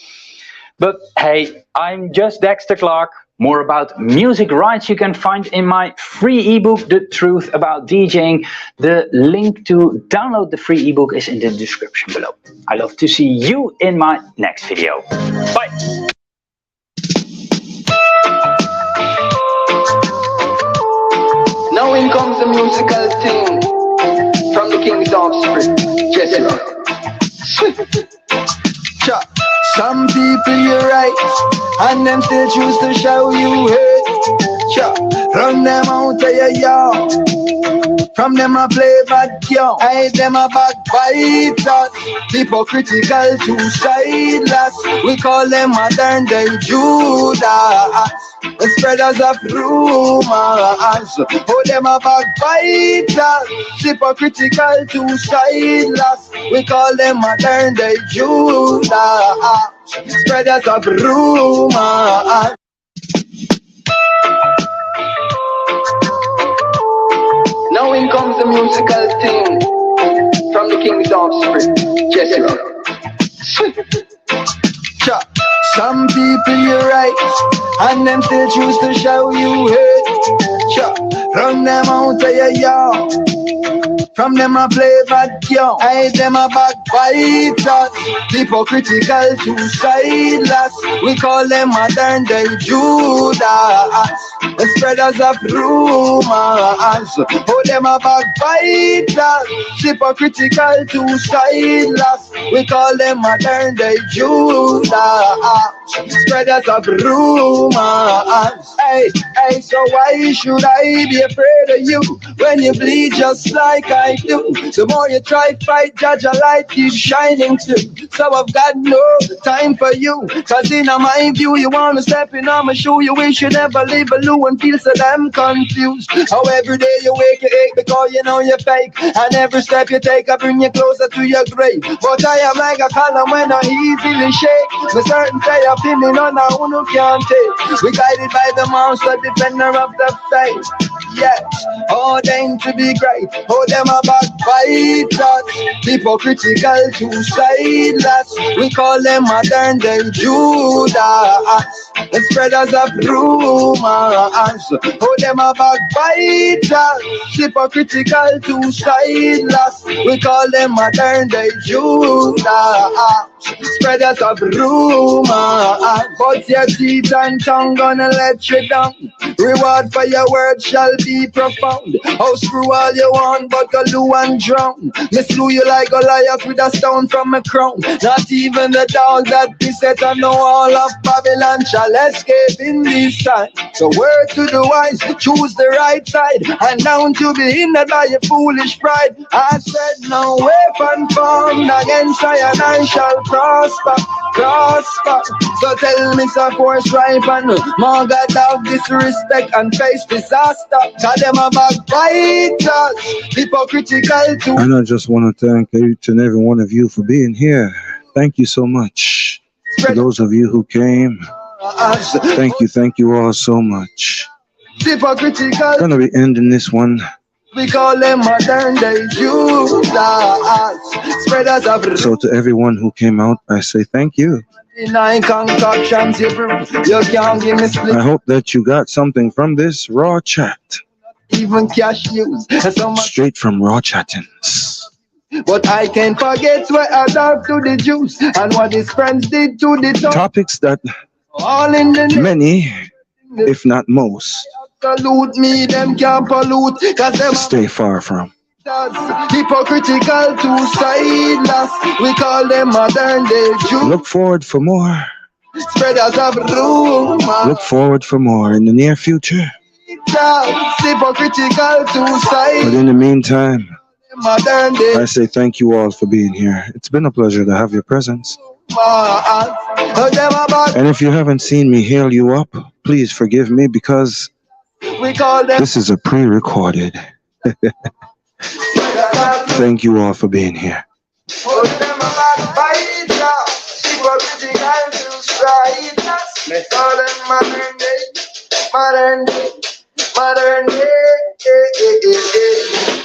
[SPEAKER 2] But hey, I'm just Dexter Clark. More about music rights you can find in my free ebook, The Truth About DJing. The link to download the free ebook is in the description below. I love to see you in my next video. Bye.
[SPEAKER 3] Now in comes the musical thing from the King's Offspring, Jesse Rock. Some people you're right, and them still choose to show you hate. Run them out of your yard. From them I play bad young, I them a backbiters, hypocritical to sideless. We call them modern day Judas, the spreaders of rumors. Oh, them a backbiters, hypocritical to sideless. We call them modern day Judas, spreaders of rumors. Now in comes the musical thing from the King's Offspring, Jesse Rock. Some people you're right, and them still choose to show you hate. Run them out of your yard. From them I play bad young, I them a backbiters, hypocritical to sideless. We call them modern day Judas, the spreaders of rumors. Oh, them a backbiters, hypocritical to sideless. We call them modern day Judas, spreaders of rumors. Hey, hey, so why should I be afraid of you when you bleed just like I do? The more you try to fight, judge a light keeps shining too. So I've got no time for you, cause in my view you wanna step in on my shoe. You wish you never leave alone and feel so damn confused. How every day you wake you ache because you know you're fake, and every step you take I bring you closer to your grave. But I am like a column when I easily shake. The certain say I'm feeling on a who can't take. We guided by the monster, defender of the faith. Yes, ordained to be great. Oh, them a backbiters, hypocritical to sideless. We call them modern day Judas, the spreaders of rumors. Oh, them a backbiters, hypocritical to sideless. We call them modern day Judas, spreaders of rumors. But your teeth and tongue gonna let you down. Reward for your word shall be profound. Oh, screw all you want, but go loo and drown. Me slew you like Goliath with a stone from a crown. Not even the dogs that be set on the wall of Babylon shall escape in this time. So word to the wise, choose the right side, and down to be hindered by your foolish pride. I said no weapon formed against I and I shall prosper. So tell me some force right and more God have disrespect and face disaster. Cause them a backbiters, hypocritical too.
[SPEAKER 4] And I just want to thank each and every one of you for being here. Thank you so much. For those of you who came, thank you all so much.
[SPEAKER 3] Hypocritical.
[SPEAKER 4] I'm gonna be ending this one.
[SPEAKER 3] We call them modern day Jews. Spreaders of
[SPEAKER 4] So to everyone who came out, I say thank you.
[SPEAKER 3] concoctions, you can't give me split.
[SPEAKER 4] I hope that you got something from this raw chat.
[SPEAKER 3] Even cash use.
[SPEAKER 4] Straight from raw chattings.
[SPEAKER 3] But I can't forget what I done to the Jews and what his friends did to the
[SPEAKER 4] Topics that
[SPEAKER 3] all in the
[SPEAKER 4] many, if not most,
[SPEAKER 3] salute me, them can't pollute, cause them
[SPEAKER 4] stay far from.
[SPEAKER 3] Hypocritical, two-sideless. We call them modern day Jews.
[SPEAKER 4] Look forward for more.
[SPEAKER 3] Spreaders of rumor.
[SPEAKER 4] Look forward for more in the near future.
[SPEAKER 3] Hypocritical,
[SPEAKER 4] But
[SPEAKER 3] two-sideless.
[SPEAKER 4] in the meantime,
[SPEAKER 3] Modern day.
[SPEAKER 4] I say thank you all for being here. It's been a pleasure to have your presence. And if you haven't seen me hail you up, please forgive me because
[SPEAKER 3] We call them.
[SPEAKER 4] this is a pre-recorded. Thank you all for being here.
[SPEAKER 3] Modern day.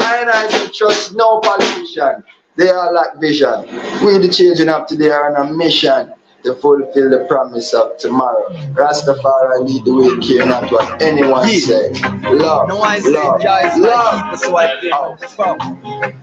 [SPEAKER 3] And I don't trust no politician. They all lack vision. We the children of today are on a mission to fulfill the promise of tomorrow. Rastafari lead the way, care not what anyone say. Love, love, love. That's why